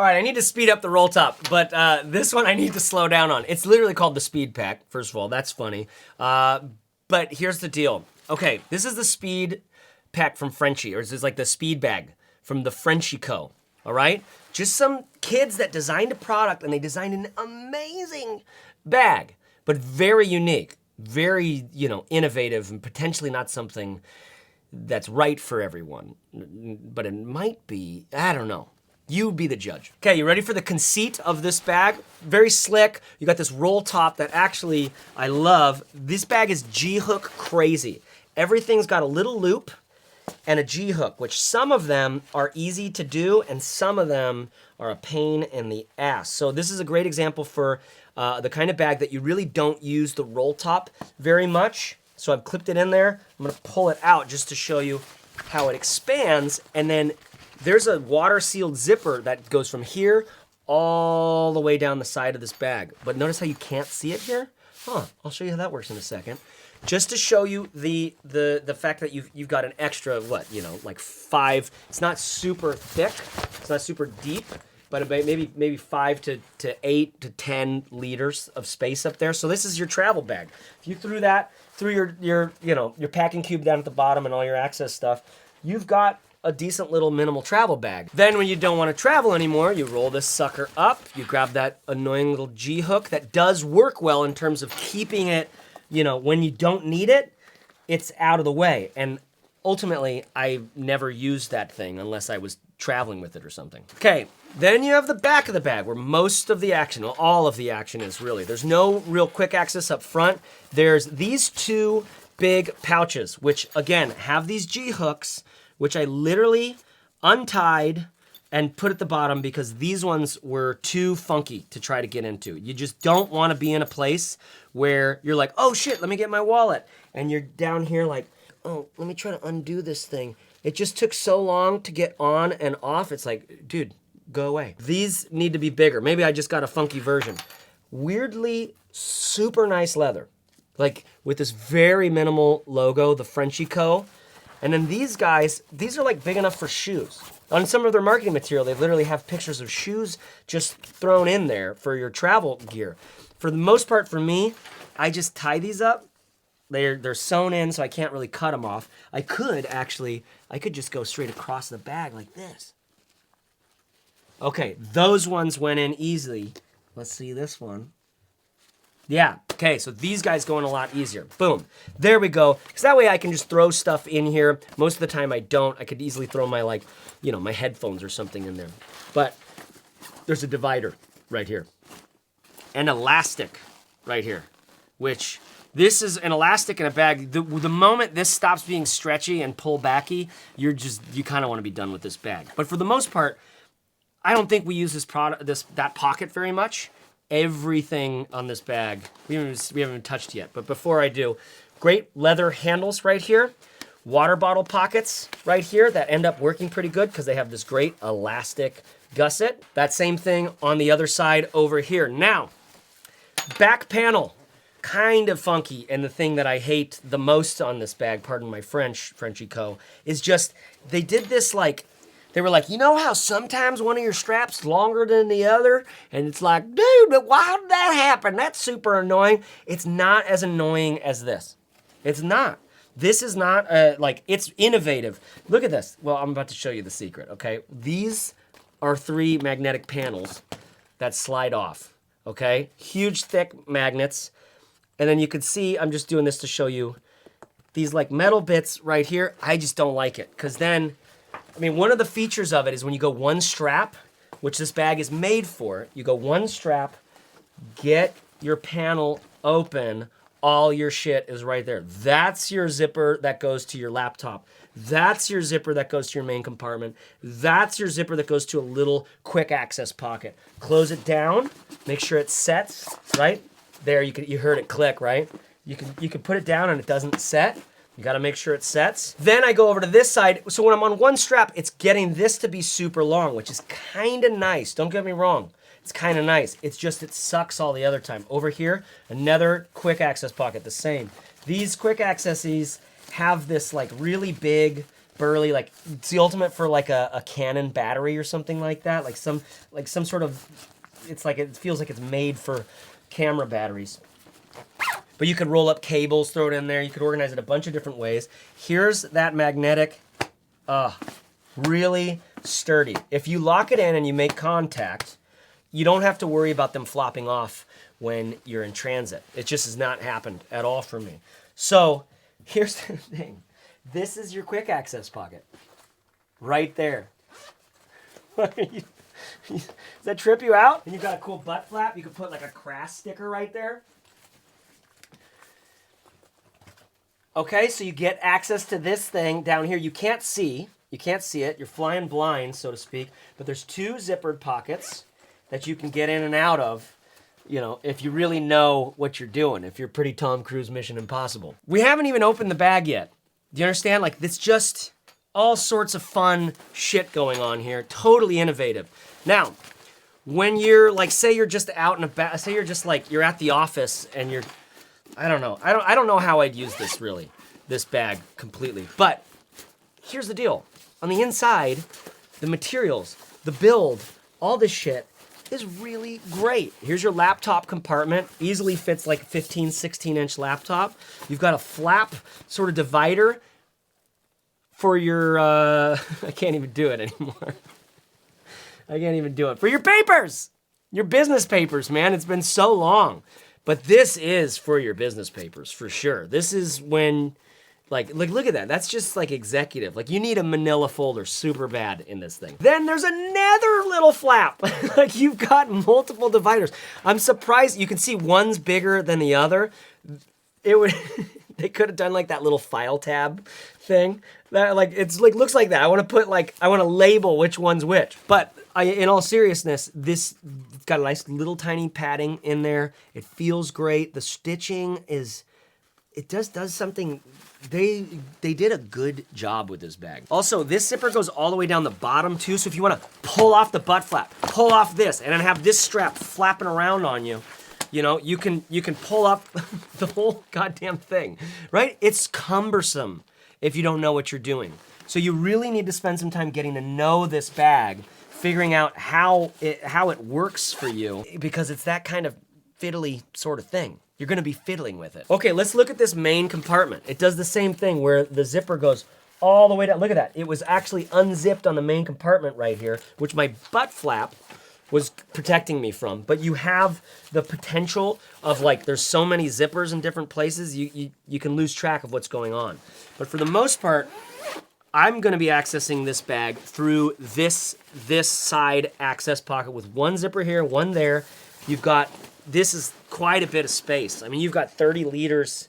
right, I need to speed up the roll top, but this one I need to slow down on. It's literally called the Speed Pack, first of all, that's funny. But here's the deal. Okay, this is the Speed Pack from Frenchie, or this is the Speed Bag from the Frenchie Co., all right? Just some kids that designed a product and they designed an amazing bag, but very unique, very, innovative and potentially not something that's right for everyone, but it might be, I don't know. You be the judge. Okay, you ready for the conceit of this bag? Very slick. You got this roll top that actually I love. This bag is G-hook crazy. Everything's got a little loop and a G-hook, which some of them are easy to do and some of them are a pain in the ass. So this is a great example for the kind of bag that you really don't use the roll top very much. So I've clipped it in there. I'm gonna pull it out just to show you how it expands. And then there's a water sealed zipper that goes from here all the way down the side of this bag. But notice how you can't see it here? I'll show you how that works in a second. Just to show you the fact that you've got an extra, like 5, it's not super thick, it's not super deep, but maybe 5 to 8 to 10 liters of space up there. So this is your travel bag. If you threw that through your packing cube down at the bottom and all your access stuff, you've got a decent little minimal travel bag. Then when you don't want to travel anymore, you roll this sucker up, you grab that annoying little G hook that does work well in terms of keeping it, when you don't need it, it's out of the way. And ultimately, I never used that thing unless I was traveling with it or something. Okay, then you have the back of the bag where most of the action, well, all of the action is really. There's no real quick access up front. There's these 2 big pouches, which again, have these G hooks, which I literally untied and put at the bottom because these ones were too funky to try to get into. You just don't want to be in a place where you're like, oh shit, let me get my wallet. And you're down here like, oh, let me try to undo this thing. It just took so long to get on and off. It's like, dude, go away. These need to be bigger. Maybe I just got a funky version. Weirdly, super nice leather. Like with this very minimal logo, the Frenchy Co. And then these guys, these are like big enough for shoes. On some of their marketing material, they literally have pictures of shoes just thrown in there for your travel gear. For the most part, for me, I just tie these up. They're sewn in, so I can't really cut them off. I could just go straight across the bag like this. Okay, those ones went in easily. Let's see this one. Yeah, okay, so these guys go in a lot easier. Boom, there we go. Because that way I can just throw stuff in here. Most of the time I don't. I could easily throw my my headphones or something in there. But there's a divider right here. An elastic right here, which this is an elastic in a bag. The moment this stops being stretchy and pull backy, you kind of want to be done with this bag. But for the most part, I don't think we use that pocket very much. Everything on this bag, we haven't even touched yet. But before I do, great leather handles right here. Water bottle pockets right here that end up working pretty good because they have this great elastic gusset. That same thing on the other side over here. Now, back panel, kind of funky. And the thing that I hate the most on this bag, pardon my French, Frenchy Co, is just, they did this they were like, you know how sometimes one of your straps longer than the other? And it's like, dude, but why did that happen? That's super annoying. It's not as annoying as this. It's not. This is not, it's innovative. Look at this. Well, I'm about to show you the secret, okay? These are 3 magnetic panels that slide off, okay? Huge, thick magnets. And then you can see, I'm just doing this to show you, these metal bits right here, I just don't like it. Because then, one of the features of it is when you go one strap, which this bag is made for, you go one strap, get your panel open, all your shit is right there. That's your zipper that goes to your laptop. That's your zipper that goes to your main compartment. That's your zipper that goes to a little quick access pocket. Close it down, make sure it sets, right? There, you heard it click, right? You can put it down and it doesn't set. You gotta make sure it sets. Then I go over to this side. So when I'm on one strap, it's getting this to be super long, which is kinda nice. Don't get me wrong. It's kinda nice. It's just, it sucks all the other time. Over here, another quick access pocket, the same. These quick accesses have this really big, burly, it's the ultimate for a Canon battery or something like that. Like some sort of, it feels like it's made for camera batteries. But you could roll up cables, throw it in there. You could organize it a bunch of different ways. Here's that magnetic, really sturdy. If you lock it in and you make contact, you don't have to worry about them flopping off when you're in transit. It just has not happened at all for me. So here's the thing. This is your quick access pocket. Right there. Does that trip you out? And you've got a cool butt flap. You could put a crass sticker right there. Okay, so you get access to this thing down here. You can't see it. You're flying blind, so to speak. But there's 2 zippered pockets that you can get in and out of. You know, if you really know what you're doing, if you're pretty Tom Cruise Mission Impossible. We haven't even opened the bag yet. Do you understand? Like, it's just all sorts of fun shit going on here. Totally innovative. Now, when you're like, say you're just out and about, say you're just like, you're at the office and you're, I don't know. I don't know how I'd use this really, this bag completely. But here's the deal. On the inside, the materials, the build, all this shit is really great. Here's your laptop compartment. Easily fits like a 15, 16-inch laptop. You've got a flap sort of divider for your, I can't even do it anymore. I can't even do it. For your papers, your business papers, man. It's been so long. But this is for your business papers, for sure. This is when, like look at that. That's just like executive. Like you need a manila folder super bad in this thing. Then there's another little flap. Like you've got multiple dividers. I'm surprised, you can see one's bigger than the other. It would, they could have done like that little file tab thing. That like, it's like, looks like that. I wanna put like, I wanna label which one's which. But in all seriousness, this got a nice little tiny padding in there. It feels great. The stitching is, it does something, they did a good job with this bag. Also, this zipper goes all the way down the bottom too, so if you wanna pull off the butt flap, pull off this, and then have this strap flapping around on you, you know, you can pull up the whole goddamn thing, right? It's cumbersome if you don't know what you're doing. So you really need to spend some time getting to know this bag, figuring out how it works for you, because it's that kind of fiddly sort of thing. You're gonna be fiddling with it. Okay, let's look at this main compartment. It does the same thing where the zipper goes all the way down. Look at that. It was actually unzipped on the main compartment right here, which my butt flap was protecting me from. But you have the potential of like, there's so many zippers in different places, you can lose track of what's going on. But for the most part, I'm gonna be accessing this bag through this side access pocket with one zipper here, one there. You've got, this is quite a bit of space. I mean, you've got 30 liters.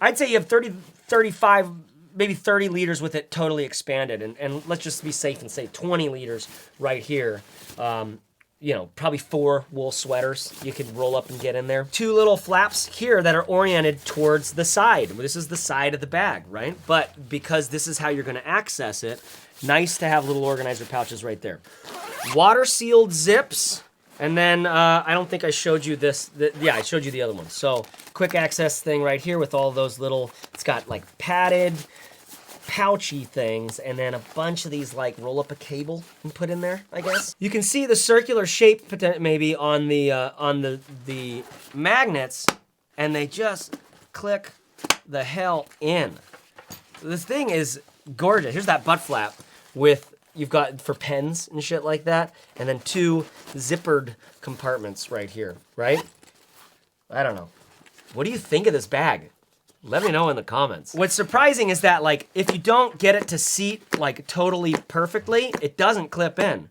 I'd say you have 30, 35, maybe 30 liters with it totally expanded. And let's just be safe and say 20 liters right here. You know, probably 4 wool sweaters you could roll up and get in there. 2 little flaps here that are oriented towards the side. This is the side of the bag, right? But because this is how you're gonna access it, nice to have little organizer pouches right there. Water sealed zips. And then, I don't think I showed you this. Yeah, I showed you the other one. So, quick access thing right here with all those little, it's got like padded, pouchy things, and then a bunch of these like roll up a cable and put in there, I guess. You can see the circular shape maybe on the magnets, and they just click the hell in. This thing is gorgeous. Here's that butt flap with, you've got for pens and shit like that, and then 2 zippered compartments right here, right? I don't know. What do you think of this bag? Let me know in the comments. What's surprising is that like, if you don't get it to seat like totally perfectly, it doesn't clip in.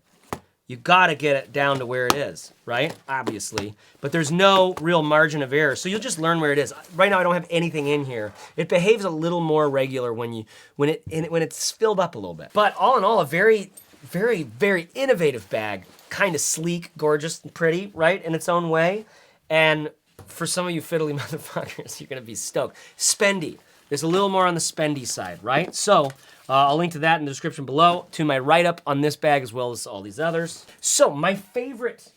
You gotta get it down to where it is, right? Obviously, but there's no real margin of error, so you'll just learn where it is. Right now, I don't have anything in here. It behaves a little more regular when it's filled up a little bit. But all in all, a very, very, very innovative bag. Kind of sleek, gorgeous, and pretty, right, in its own way. And for some of you fiddly motherfuckers, you're gonna be stoked. Spendy. There's a little more on the spendy side, right? So, I'll link to that in the description below, to my write-up on this bag as well as all these others. So, my favorite,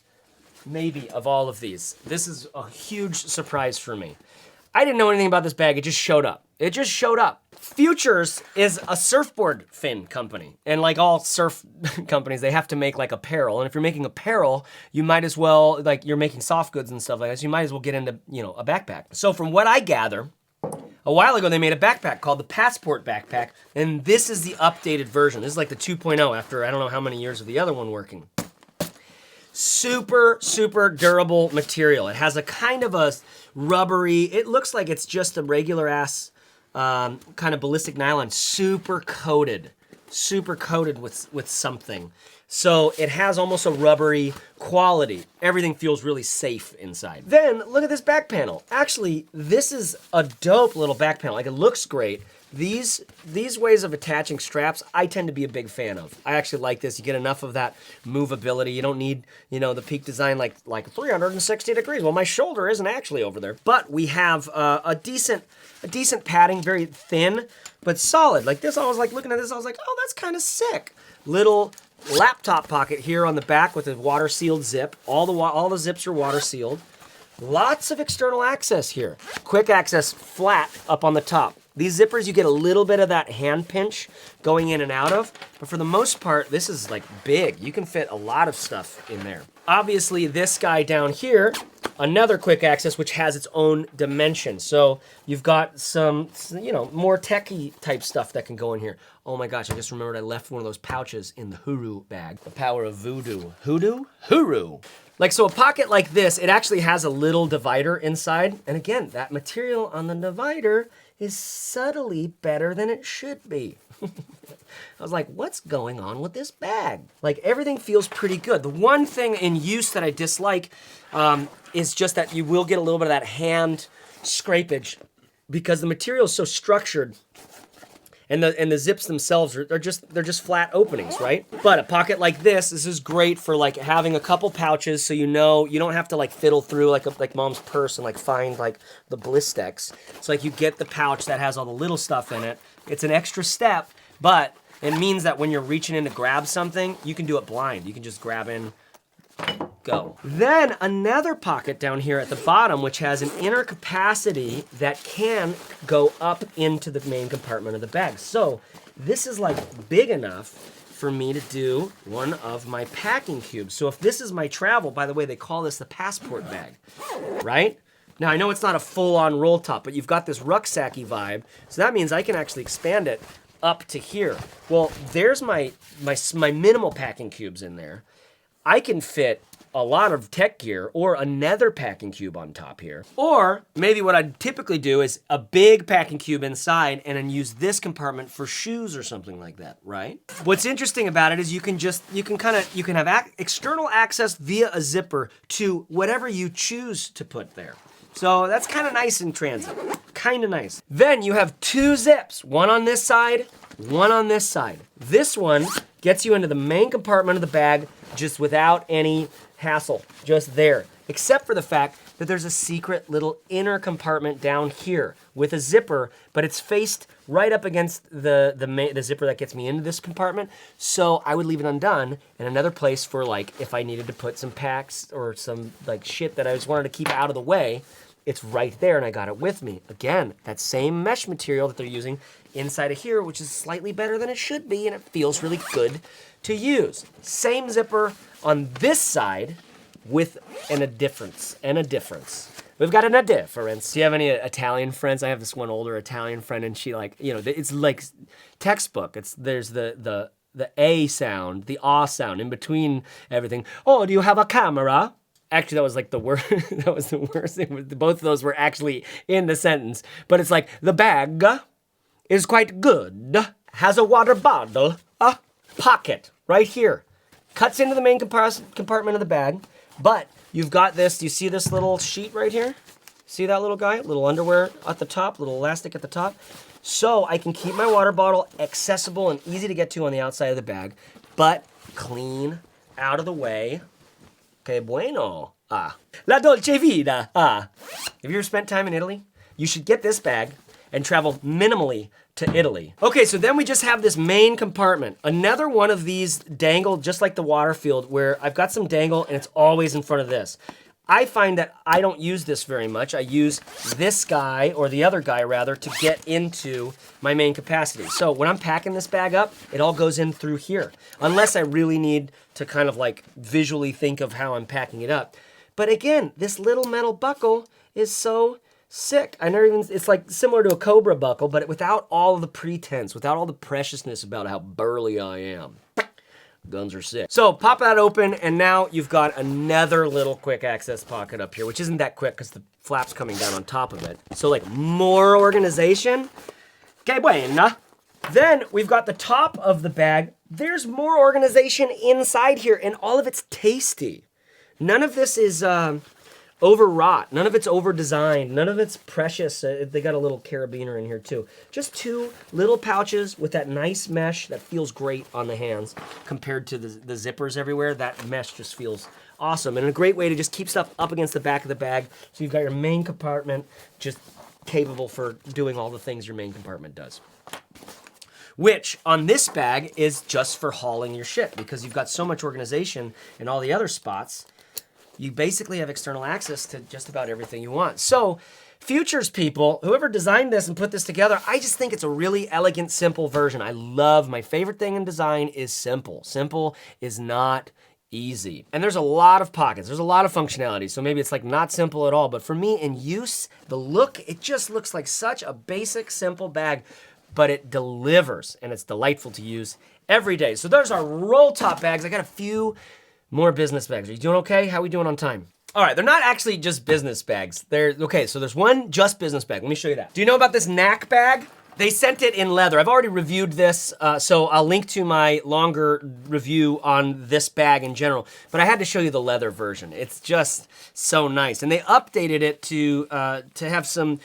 maybe, of all of these, this is a huge surprise for me. I didn't know anything about this bag, it just showed up. It just showed up. Futures is a surfboard fin company. And like all surf companies, they have to make like apparel. And if you're making apparel, you might as well, like you're making soft goods and stuff like that, so you might as well get into, you know, a backpack. So from what I gather, a while ago they made a backpack called the Passport Backpack, and this is the updated version. This is like the 2.0 after I don't know how many years of the other one working. Super, super durable material. It has a kind of a rubbery, it looks like it's just a regular ass kind of ballistic nylon, super coated with something. So it has almost a rubbery quality. Everything feels really safe inside. Then look at this back panel. Actually, this is a dope little back panel. Like, it looks great. These ways of attaching straps, I tend to be a big fan of. I actually like this. You get enough of that movability. You don't need, you know, the Peak design like 360 degrees. Well, my shoulder isn't actually over there. But we have a decent padding, very thin, but solid. Like this, I was like looking at this, I was like, oh, that's kind of sick. Little laptop pocket here on the back with a water sealed zip. All the zips are water sealed. Lots of external access here. Quick access flat up on the top. These zippers, you get a little bit of that hand pinch going in and out of, but for the most part, this is like big. You can fit a lot of stuff in there. Obviously, this guy down here, another quick access, which has its own dimension. So you've got some, you know, more techie type stuff that can go in here. Oh my gosh, I just remembered I left one of those pouches in the HURU bag. The power of voodoo. Hoodoo? HURU. Like, so a pocket like this, it actually has a little divider inside. And again, that material on the divider is subtly better than it should be. I was like, what's going on with this bag? Like, everything feels pretty good. The one thing in use that I dislike is just that you will get a little bit of that hand scrapage because the material is so structured. And the zips themselves they're just flat openings, right? But a pocket like this is great for like having a couple pouches, so you know you don't have to like fiddle through like mom's purse and like find like the Blistex. So like you get the pouch that has all the little stuff in it. It's an extra step, but it means that when you're reaching in to grab something, you can do it blind. You can just grab in, go. Then another pocket down here at the bottom, which has an inner capacity that can go up into the main compartment of the bag. So this is like big enough for me to do one of my packing cubes. So if this is my travel, by the way, they call this the passport bag, right? Now I know it's not a full-on roll top, but you've got this rucksacky vibe. So that means I can actually expand it up to here. Well, there's my minimal packing cubes in there. I can fit a lot of tech gear or another packing cube on top here. Or maybe what I'd typically do is a big packing cube inside and then use this compartment for shoes or something like that, right? What's interesting about it is you can have external access via a zipper to whatever you choose to put there. So that's kind of nice in transit, kind of nice. Then you have two zips, one on this side, one on this side. This one gets you into the main compartment of the bag just without any hassle, just there. Except for the fact that there's a secret little inner compartment down here with a zipper, but it's faced right up against the zipper that gets me into this compartment. So I would leave it undone and another place for like, if I needed to put some packs or some like shit that I just wanted to keep out of the way, it's right there and I got it with me. Again, that same mesh material that they're using inside of here, which is slightly better than it should be and it feels really good to use. Same zipper on this side with a difference. We've got a difference. Do you have any Italian friends? I have this one older Italian friend and she like, you know, it's like textbook. There's the A sound, the ah sound in between everything. Oh, do you have a camera? Actually, that was like the worst. That was the worst thing. Both of those were actually in the sentence. But it's like, the bag is quite good. Has a water bottle, a pocket right here. Cuts into the main compartment of the bag. But you've got this, do you see this little sheet right here? See that little guy? Little underwear at the top, little elastic at the top. So I can keep my water bottle accessible and easy to get to on the outside of the bag, but clean, out of the way. Que bueno. La dolce vida. Have you ever spent time in Italy? You should get this bag and travel minimally to Italy. Okay, so then we just have this main compartment. Another one of these dangled, just like the water field, where I've got some dangle and it's always in front of this. I find that I don't use this very much. I use this guy, or the other guy rather, to get into my main capacity. So when I'm packing this bag up, it all goes in through here. Unless I really need to kind of like visually think of how I'm packing it up. But again, this little metal buckle is so sick. It's like similar to a Cobra buckle, but without all the pretense, without all the preciousness about how burly I am. Guns are sick. So pop that open and now you've got another little quick access pocket up here, which isn't that quick because the flap's coming down on top of it. So like more organization. Que buena. Then we've got the top of the bag there's more organization inside here, and all of it's tasty. None of this is overwrought. None of it's over-designed. None of it's precious. They got a little carabiner in here too. Just 2 little pouches with that nice mesh that feels great on the hands compared to the zippers everywhere. That mesh just feels awesome, and a great way to just keep stuff up against the back of the bag. So you've got your main compartment just capable for doing all the things your main compartment does. Which, on this bag, is just for hauling your shit, because you've got so much organization in all the other spots. You basically have external access to just about everything you want. So, futures people, whoever designed this and put this together, I just think it's a really elegant, simple version. My favorite thing in design is simple. Simple is not easy. And there's a lot of pockets, there's a lot of functionality, so maybe it's like not simple at all, but for me, in use, the look, it just looks like such a basic, simple bag, but it delivers, and it's delightful to use every day. So there's our Rolltop bags. I got a few more business bags. Are you doing okay? How are we doing on time? All right, they're not actually just business bags. Okay, so there's one just business bag. Let me show you that. Do you know about this knack bag? They sent it in leather. I've already reviewed this, so I'll link to my longer review on this bag in general, but I had to show you the leather version. It's just so nice. And they updated it to have some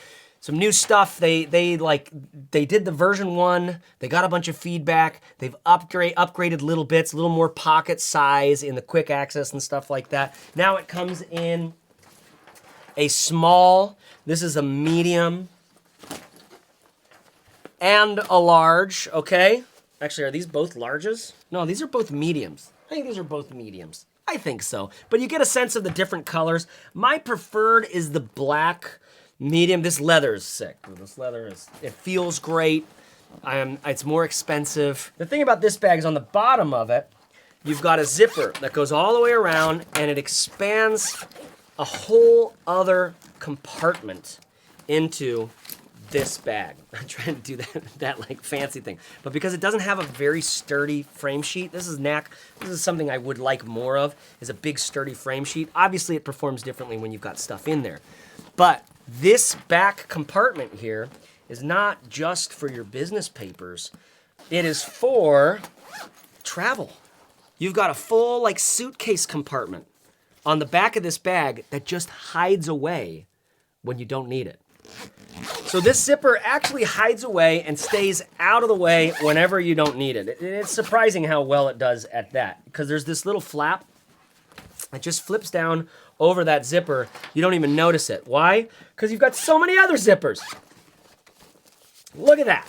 new stuff. They did the version 1, they got a bunch of feedback, they've upgraded little bits, a little more pocket size in the quick access and stuff like that. Now it comes in a small, this is a medium, and a large, okay? Actually, are these both larges? No, these are both mediums. I think these are both mediums. I think so, but you get a sense of the different colors. My preferred is the black medium. This leather is sick. This leather it feels great. It's more expensive. The thing about this bag is on the bottom of it, you've got a zipper that goes all the way around, and it expands a whole other compartment into this bag. I'm trying to do that like fancy thing. But because it doesn't have a very sturdy frame sheet, this is something I would like more of, is a big sturdy frame sheet. Obviously it performs differently when you've got stuff in there. But this back compartment here is not just for your business papers. It is for travel. You've got a full like suitcase compartment on the back of this bag that just hides away when you don't need it. So this zipper actually hides away and stays out of the way whenever you don't need it. It's surprising how well it does at that, because there's this little flap that just flips down over that zipper. You don't even notice it. Why? Because you've got so many other zippers. Look at that.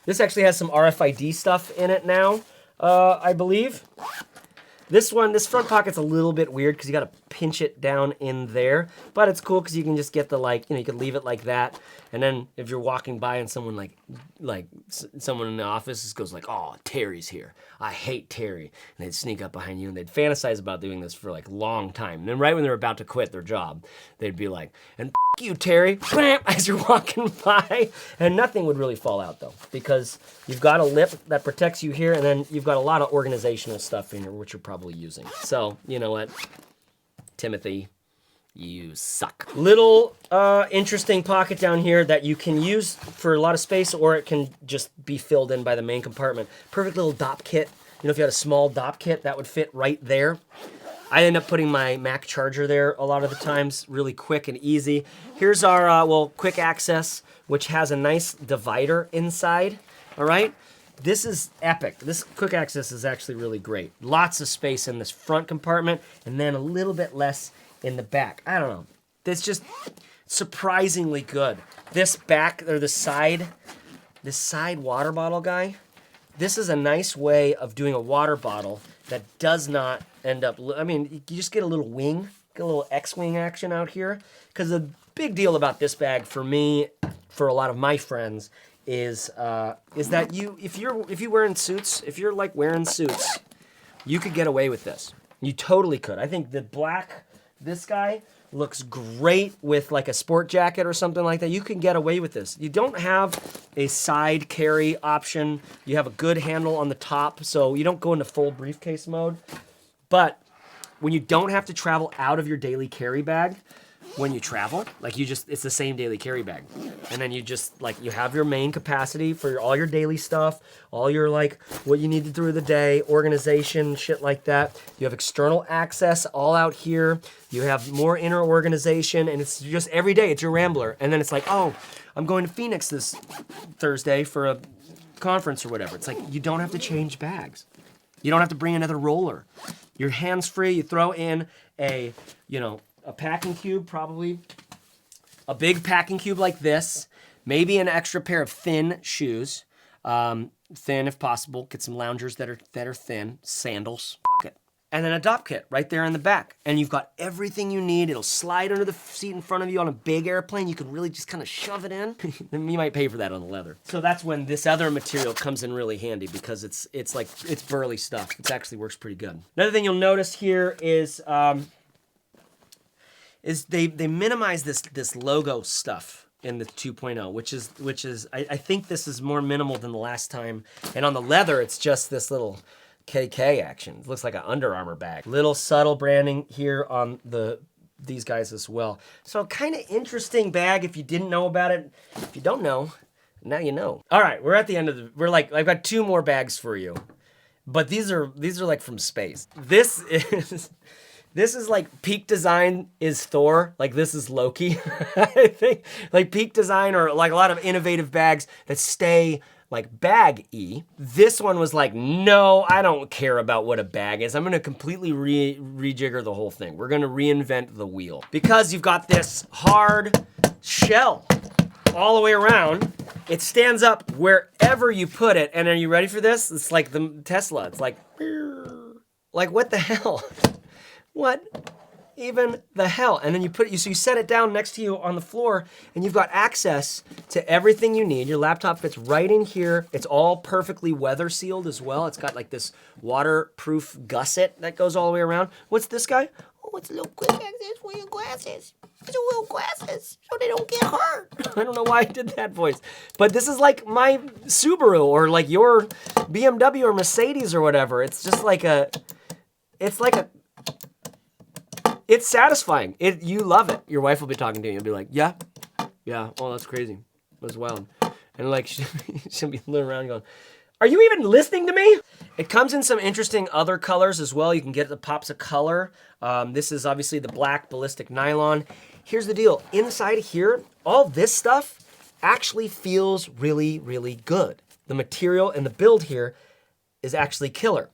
This actually has some RFID stuff in it now, I believe. This front pocket's a little bit weird because you gotta pinch it down in there, but it's cool because you can just get the you can leave it like that, and then if you're walking by and someone someone in the office just goes like, "Oh, Terry's here. I hate Terry," and they'd sneak up behind you and they'd fantasize about doing this for like a long time. And then right when they're about to quit their job, they'd be like, "And f you, Terry," as you're walking by, and nothing would really fall out though, because you've got a lip that protects you here, and then you've got a lot of organizational stuff in here, which you're probably using. So, you know what? Timothy, you suck. Little interesting pocket down here that you can use for a lot of space, or it can just be filled in by the main compartment. Perfect little dop kit. You know, if you had a small dop kit, that would fit right there. I end up putting my Mac charger there a lot of the times, really quick and easy. Here's our, quick access, which has a nice divider inside, all right? This is epic. This quick access is actually really great. Lots of space in this front compartment, and then a little bit less in the back. I don't know. It's just surprisingly good. This back, or this side water bottle guy, this is a nice way of doing a water bottle that does not end up, I mean, you just get a little wing, get a little X-wing action out here. Because the big deal about this bag for me, for a lot of my friends, is that if you're wearing suits, if you're like wearing suits, you could get away with this. You totally could. I think the black, this guy looks great with like a sport jacket or something like that. You can get away with this. You don't have a side carry option. You have a good handle on the top, so you don't go into full briefcase mode. But when you don't have to travel out of your daily carry bag, when you travel. Like it's the same daily carry bag. And then you just like, you have your main capacity for all your daily stuff, all your like what you need to do through the day, organization, shit like that. You have external access all out here. You have more inner organization, and it's just every day, it's your Rambler. And then it's like, oh, I'm going to Phoenix this Thursday for a conference or whatever. It's like, you don't have to change bags. You don't have to bring another roller. You're hands-free. You throw in a packing cube, probably a big packing cube like this, maybe an extra pair of thin shoes, thin if possible. Get some loungers that are thin, sandals. Fuck it. And then a dop kit right there in the back. And you've got everything you need. It'll slide under the seat in front of you on a big airplane. You can really just kind of shove it in. You might pay for that on the leather. So that's when this other material comes in really handy, because it's burly stuff. It actually works pretty good. Another thing you'll notice here is they minimize this logo stuff in the 2.0, which is I think this is more minimal than the last time. And on the leather, it's just this little KK action. It looks like an Under Armour bag. Little subtle branding here on these guys as well. So kind of interesting bag if you didn't know about it. If you don't know, now you know. All right, we're at the end of I've got 2 more bags for you, but these are like from space. This is like peak design is Thor. Like this is Loki. I think like peak design, or like a lot of innovative bags that stay like bag-y. This one was like, no, I don't care about what a bag is. I'm gonna completely rejigger the whole thing. We're gonna reinvent the wheel. Because you've got this hard shell all the way around, it stands up wherever you put it. And are you ready for this? It's like the Tesla. It's like what the hell? What even the hell? And then so you set it down next to you on the floor, and you've got access to everything you need. Your laptop fits right in here. It's all perfectly weather sealed as well. It's got like this waterproof gusset that goes all the way around. What's this guy? Oh, it's a little quick access for your glasses. It's a little glasses so they don't get hurt. I don't know why I did that voice, but this is like my Subaru or like your BMW or Mercedes or whatever. It's just like it's satisfying. You love it. Your wife will be talking to you and be like, yeah, oh, that's crazy. That's wild. And like, she'll be looking around going, are you even listening to me? It comes in some interesting other colors as well. You can get the pops of color. This is obviously the black ballistic nylon. Here's the deal. Inside here, all this stuff actually feels really, really good. The material and the build here is actually killer.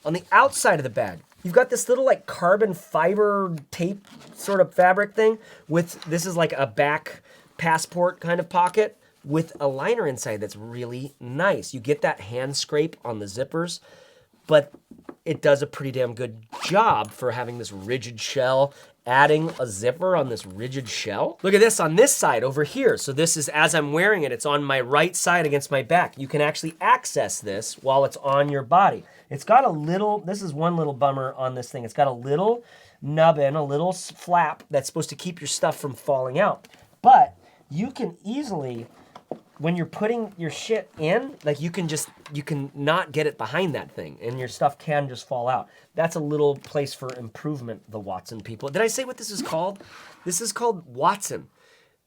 On the outside of the bag, you've got this little like carbon fiber tape sort of fabric thing this is like a back passport kind of pocket with a liner inside that's really nice. You get that hand scrape on the zippers, but it does a pretty damn good job for having this rigid shell, adding a zipper on this rigid shell. Look at this on this side over here. So this is, as I'm wearing it, it's on my right side against my back. You can actually access this while it's on your body. It's got a little, this is one little bummer on this thing. It's got a little nubbin, a little flap that's supposed to keep your stuff from falling out. But you can easily, when you're putting your shit in, like you can not get it behind that thing and your stuff can just fall out. That's a little place for improvement, the Watson people. Did I say what this is called? This is called Watson.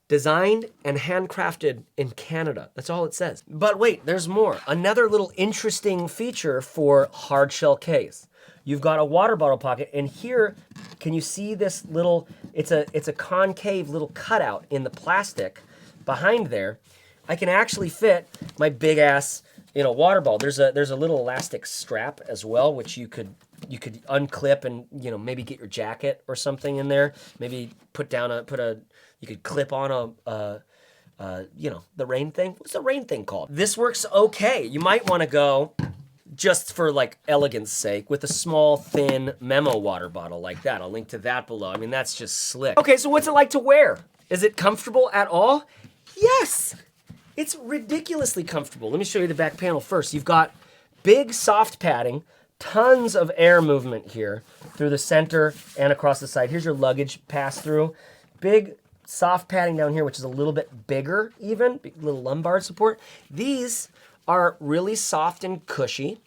Designed and handcrafted in Canada. That's all it says. But wait, there's more. Another little interesting feature for hard shell case. You've got a water bottle pocket, and here, can you see this little, it's a concave little cutout in the plastic behind there. I can actually fit my big ass, water bottle. There's a little elastic strap as well, which you could unclip and maybe get your jacket or something in there. Maybe you could clip on the rain thing. What's the rain thing called? This works okay. You might want to go just for like elegance sake with a small thin memo water bottle like that. I'll link to that below. I mean, that's just slick. Okay, so what's it like to wear? Is it comfortable at all? Yes, it's ridiculously comfortable. Let me show you the back panel first. You've got big soft padding, tons of air movement here through the center and across the side. Here's your luggage pass through. Big soft padding down here, which is a little bit bigger even, little lumbar support. These are really soft and cushy.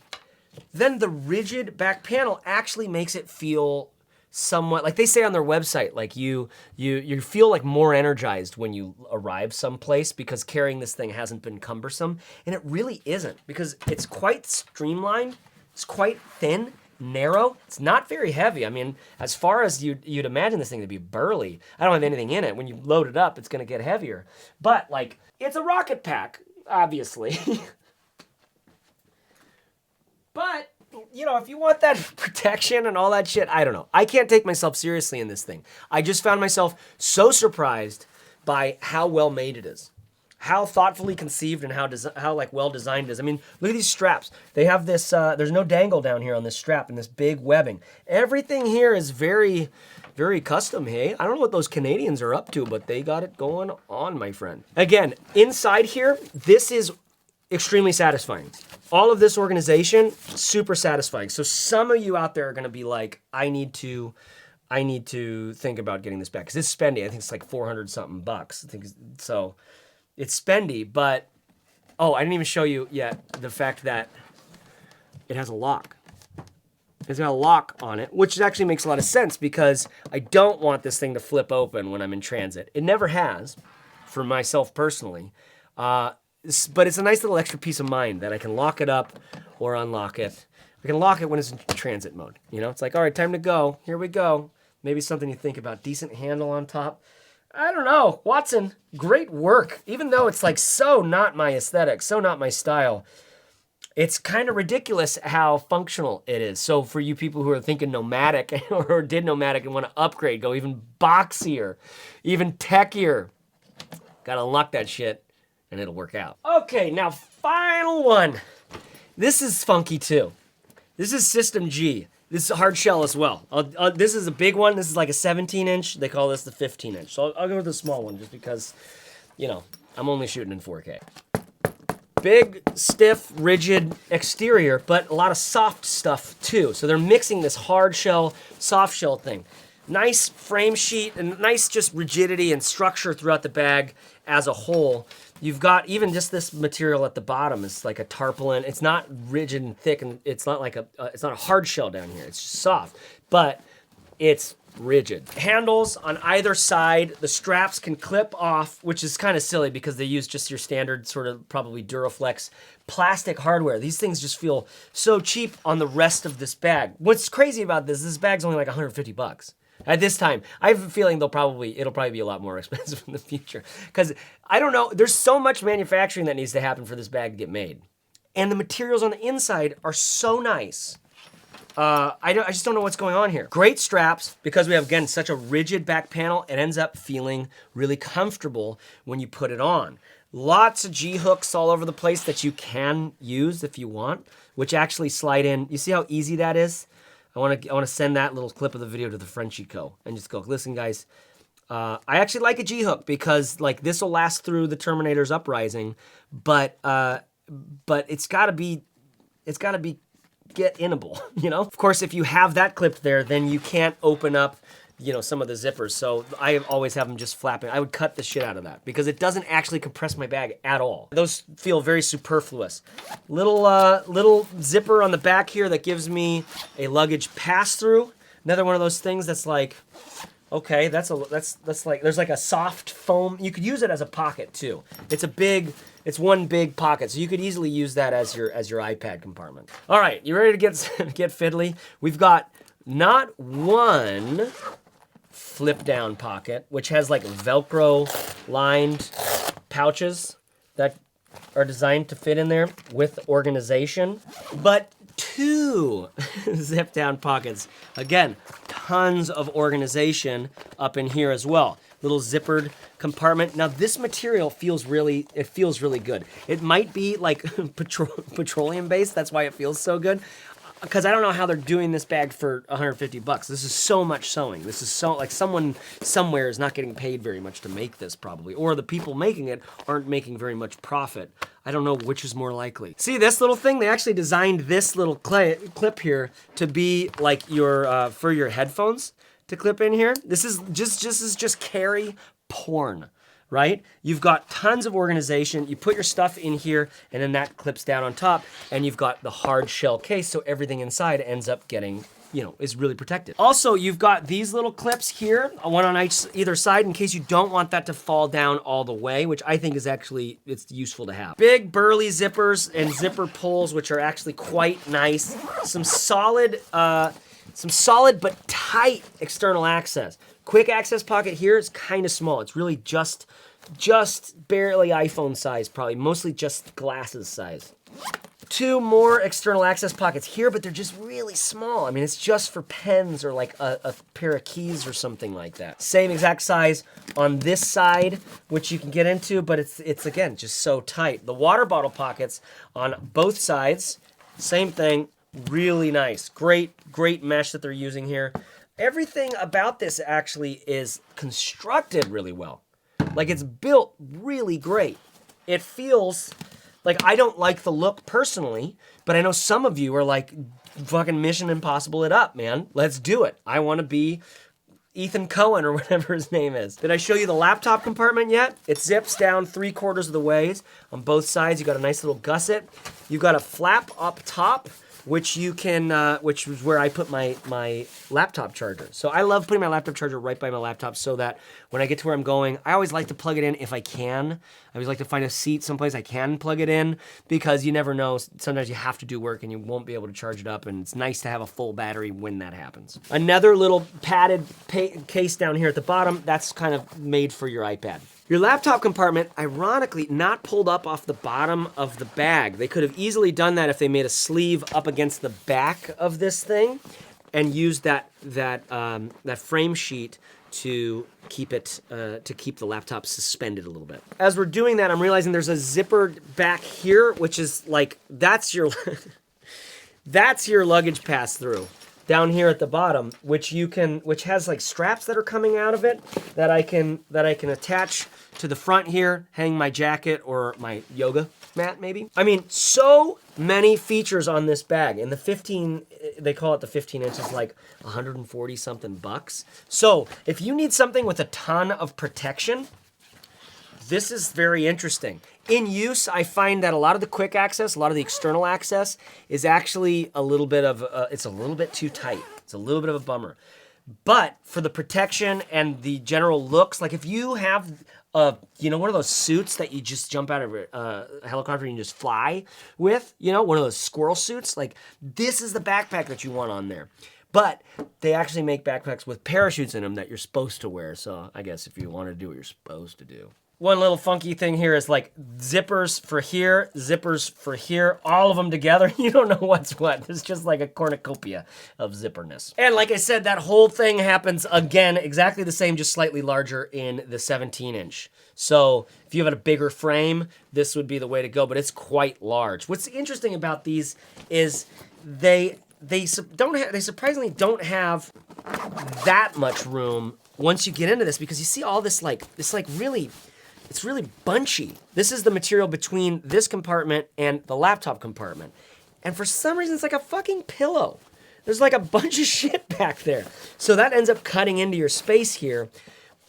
Then the rigid back panel actually makes it feel somewhat, like they say on their website, like you feel like more energized when you arrive someplace because carrying this thing hasn't been cumbersome, and it really isn't, because it's quite streamlined, it's quite thin, narrow, it's not very heavy. I mean, as far as you'd imagine this thing to be burly, I don't have anything in it. When you load it up, it's gonna get heavier. But like, it's a rocket pack, obviously. But, you know, if you want that protection and all that shit, I don't know. I can't take myself seriously in this thing. I just found myself so surprised by how well made it is. How thoughtfully conceived and how like well designed it is. I mean, look at these straps. They have this, there's no dangle down here on this strap and this big webbing. Everything here is very, very custom, hey? I don't know what those Canadians are up to, but they got it going on, my friend. Again, inside here, this is extremely satisfying. All of this organization, super satisfying. So some of you out there are gonna be like, I need to think about getting this back, because it's spendy. I think it's like 400 something bucks. I think so. It's spendy, but, oh, I didn't even show you yet the fact that it has a lock. It's got a lock on it, which actually makes a lot of sense because I don't want this thing to flip open when I'm in transit. It never has, for myself personally, but it's a nice little extra peace of mind that I can lock it up or unlock it. I can lock it when it's in transit mode. You know, it's like, all right, time to go. Here we go. Maybe something you think about. Decent handle on top. I don't know, Watson, great work. Even though it's like so not my aesthetic, so not my style, it's kind of ridiculous how functional it is. So for you people who are thinking nomadic or did nomadic and want to upgrade, go even boxier, even techier, gotta unlock that shit and it'll work out. Okay, now final one. This is funky too. This is System G. This is a hard shell as well. This is a big one. This is like a 17-inch. They call this the 15-inch. So I'll go with the small one just because, you know, I'm only shooting in 4K. Big, stiff, rigid exterior, but a lot of soft stuff too. So they're mixing this hard shell, soft shell thing. Nice frame sheet and nice just rigidity and structure throughout the bag as a whole. You've got even just this material at the bottom is like a tarpaulin. It's not rigid and thick, and it's not like it's not a hard shell down here. It's just soft, but it's rigid. Handles on either side. The straps can clip off, which is kind of silly because they use just your standard sort of probably Duraflex plastic hardware. These things just feel so cheap on the rest of this bag. What's crazy about this bag's only like 150 bucks. At this time, I have a feeling it'll probably be a lot more expensive in the future. Because, I don't know, there's so much manufacturing that needs to happen for this bag to get made. And the materials on the inside are so nice. I just don't know what's going on here. Great straps, because we have, again, such a rigid back panel, it ends up feeling really comfortable when you put it on. Lots of G-hooks all over the place that you can use if you want, which actually slide in. You see how easy that is? I want to send that little clip of the video to the Frenchie Co. and just go, listen guys, I actually like a G-hook because like this will last through the Terminator's uprising, but it's gotta be get inable, you know? Of course, if you have that clipped there, then you can't open up, you know, some of the zippers. So I always have them just flapping. I would cut the shit out of that because it doesn't actually compress my bag at all. Those feel very superfluous. Little zipper on the back here that gives me a luggage pass-through. Another one of those things that's like, okay, that's like, there's like a soft foam. You could use it as a pocket too. It's one big pocket, so you could easily use that as your iPad compartment. All right, you ready to get fiddly? We've got not one flip down pocket, which has like Velcro lined pouches that are designed to fit in there with organization, but two zip down pockets. Again, tons of organization up in here as well. Little zippered compartment. Now this material feels really good. It might be like petroleum based, that's why it feels so good. Because I don't know how they're doing this bag for 150 bucks. This is so much sewing. This is so, like someone somewhere is not getting paid very much to make this probably. Or the people making it aren't making very much profit. I don't know which is more likely. See this little thing? They actually designed this little clip here to be like your, for your headphones to clip in here. This is just carry porn. Right? You've got tons of organization. You put your stuff in here and then that clips down on top and you've got the hard shell case so everything inside ends up getting, you know, is really protected. Also, you've got these little clips here, one on either side in case you don't want that to fall down all the way, which I think is actually, it's useful to have. Big burly zippers and zipper pulls, which are actually quite nice. Some solid but tight external access. Quick access pocket here is kind of small. It's really just barely iPhone size, probably, mostly just glasses size. 2 more external access pockets here, but they're just really small. I mean, it's just for pens or like a pair of keys or something like that. Same exact size on this side, which you can get into, but it's again, just so tight. The water bottle pockets on both sides, same thing, really nice. Great mesh that they're using here. Everything about this actually is constructed really well. Like, it's built really great. It feels like, I don't like the look personally, but I know some of you are like, fucking Mission Impossible it up, man. Let's do it. I want to be Ethan Cohen or whatever his name is. Did I show you the laptop compartment yet? It zips down 3/4 of the ways on both sides. You got a nice little gusset. You got a flap up top, which you can, which is where I put my laptop charger. So I love putting my laptop charger right by my laptop so that when I get to where I'm going, I always like to plug it in if I can. I always like to find a seat someplace I can plug it in, because you never know, sometimes you have to do work and you won't be able to charge it up, and it's nice to have a full battery when that happens. Another little padded case down here at the bottom, that's kind of made for your iPad. Your laptop compartment, ironically, not pulled up off the bottom of the bag. They could have easily done that if they made a sleeve up against the back of this thing and used that frame sheet to keep it to keep the laptop suspended a little bit. As we're doing that, I'm realizing there's a zipper back here, which is like, that's your that's your luggage pass through. Down here at the bottom, which has like straps that are coming out of it that I can attach to the front here, hang my jacket or my yoga mat maybe. I mean, so many features on this bag. And the 15, they call it the 15 inches, like 140 something bucks. So if you need something with a ton of protection, this is very interesting. In use, I find that a lot of the quick access, a lot of the external access is actually a little bit of, it's a little bit too tight. It's a little bit of a bummer. But for the protection and the general looks, like if you have, you know, one of those suits that you just jump out of a helicopter and you just fly with, you know, one of those squirrel suits, like this is the backpack that you want on there. But they actually make backpacks with parachutes in them that you're supposed to wear. So I guess if you want to do what you're supposed to do. One little funky thing here is like zippers for here, zippers for here, all of them together. You don't know what's what. It's just like a cornucopia of zipperness. And like I said, that whole thing happens again, exactly the same, just slightly larger in the 17-inch. So if you have a bigger frame, this would be the way to go, but it's quite large. What's interesting about these is they surprisingly don't have that much room once you get into this, because you see all this it's really bunchy. This is the material between this compartment and the laptop compartment. And for some reason, it's like a fucking pillow. There's like a bunch of shit back there. So that ends up cutting into your space here.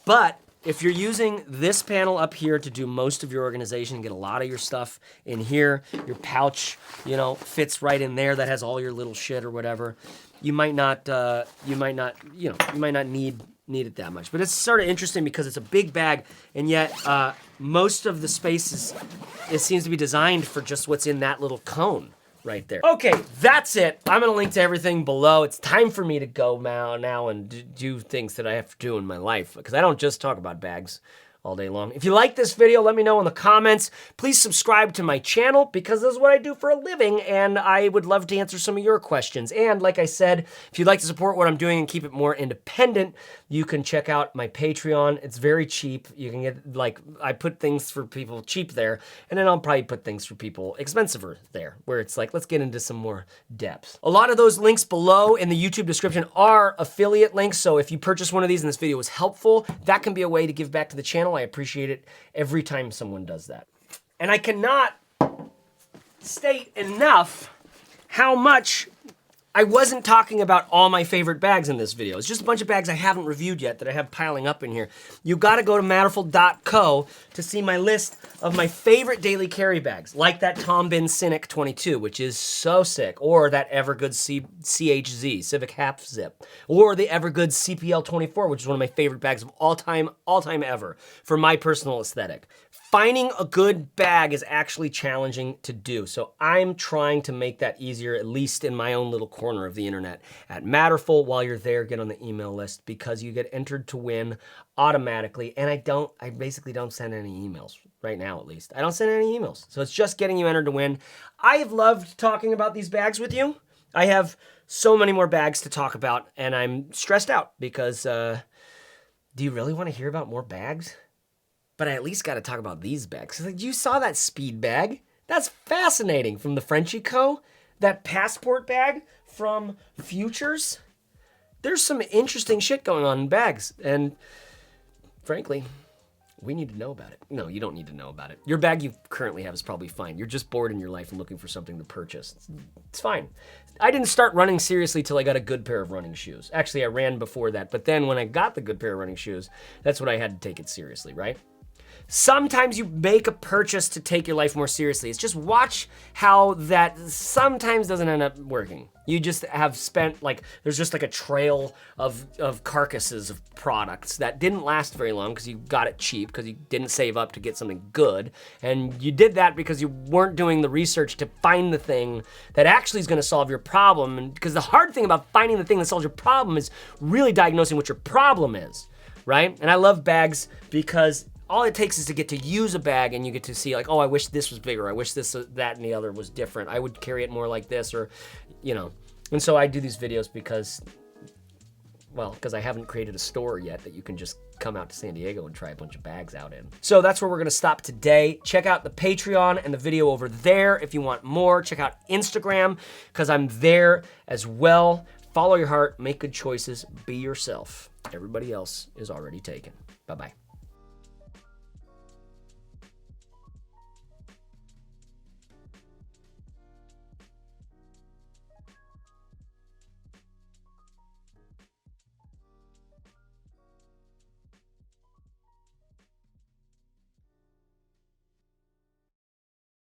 But if you're using this panel up here to do most of your organization, get a lot of your stuff in here, your pouch, you know, fits right in there, that has all your little shit or whatever, you might not need it that much. But it's sort of interesting because it's a big bag, and yet most of the space it seems to be designed for just what's in that little cone right there. Okay, that's it. I'm gonna link to everything below. It's time for me to go now and do things that I have to do in my life, because I don't just talk about bags all day long. If you like this video, let me know in the comments. Please subscribe to my channel, because this is what I do for a living, and I would love to answer some of your questions. And like I said, if you'd like to support what I'm doing and keep it more independent, you can check out my Patreon. It's very cheap. You can get, like, I put things for people cheap there, and then I'll probably put things for people expensiver there, where it's like, let's get into some more depth. A lot of those links below in the YouTube description are affiliate links, so if you purchase one of these and this video was helpful, that can be a way to give back to the channel. I appreciate it every time someone does that. And I cannot state enough how much I wasn't talking about all my favorite bags in this video. It's just a bunch of bags I haven't reviewed yet that I have piling up in here. You gotta go to matterful.co to see my list of my favorite daily carry bags, like that Tom Bin Cynic 22, which is so sick, or that Evergood CHZ, Civic Half Zip, or the Evergood CPL 24, which is one of my favorite bags of all time ever, for my personal aesthetic. Finding a good bag is actually challenging to do, so I'm trying to make that easier, at least in my own little corner of the internet. At Matterful, while you're there, get on the email list because you get entered to win automatically, and I basically don't send any emails, right now at least. I don't send any emails, so it's just getting you entered to win. I have loved talking about these bags with you. I have so many more bags to talk about, and I'm stressed out because, do you really want to hear about more bags? But I at least got to talk about these bags. Like, you saw that speed bag? That's fascinating. From the Frenchie Co. That passport bag from Futures. There's some interesting shit going on in bags. And frankly, we need to know about it. No, you don't need to know about it. Your bag you currently have is probably fine. You're just bored in your life and looking for something to purchase. It's fine. I didn't start running seriously till I got a good pair of running shoes. Actually, I ran before that. But then when I got the good pair of running shoes, that's when I had to take it seriously, right? Sometimes you make a purchase to take your life more seriously. It's just watch how that sometimes doesn't end up working. You just have spent, like, there's just like a trail of carcasses of products that didn't last very long because you got it cheap, because you didn't save up to get something good. And you did that because you weren't doing the research to find the thing that actually is gonna solve your problem. And because the hard thing about finding the thing that solves your problem is really diagnosing what your problem is, right? And I love bags because all it takes is to get to use a bag and you get to see, like, oh, I wish this was bigger. I wish this, that, and the other was different. I would carry it more like this, or, you know. And so I do these videos because, well, because I haven't created a store yet that you can just come out to San Diego and try a bunch of bags out in. So that's where we're gonna stop today. Check out the Patreon and the video over there if you want more. Check out Instagram, because I'm there as well. Follow your heart, make good choices, be yourself. Everybody else is already taken. Bye-bye.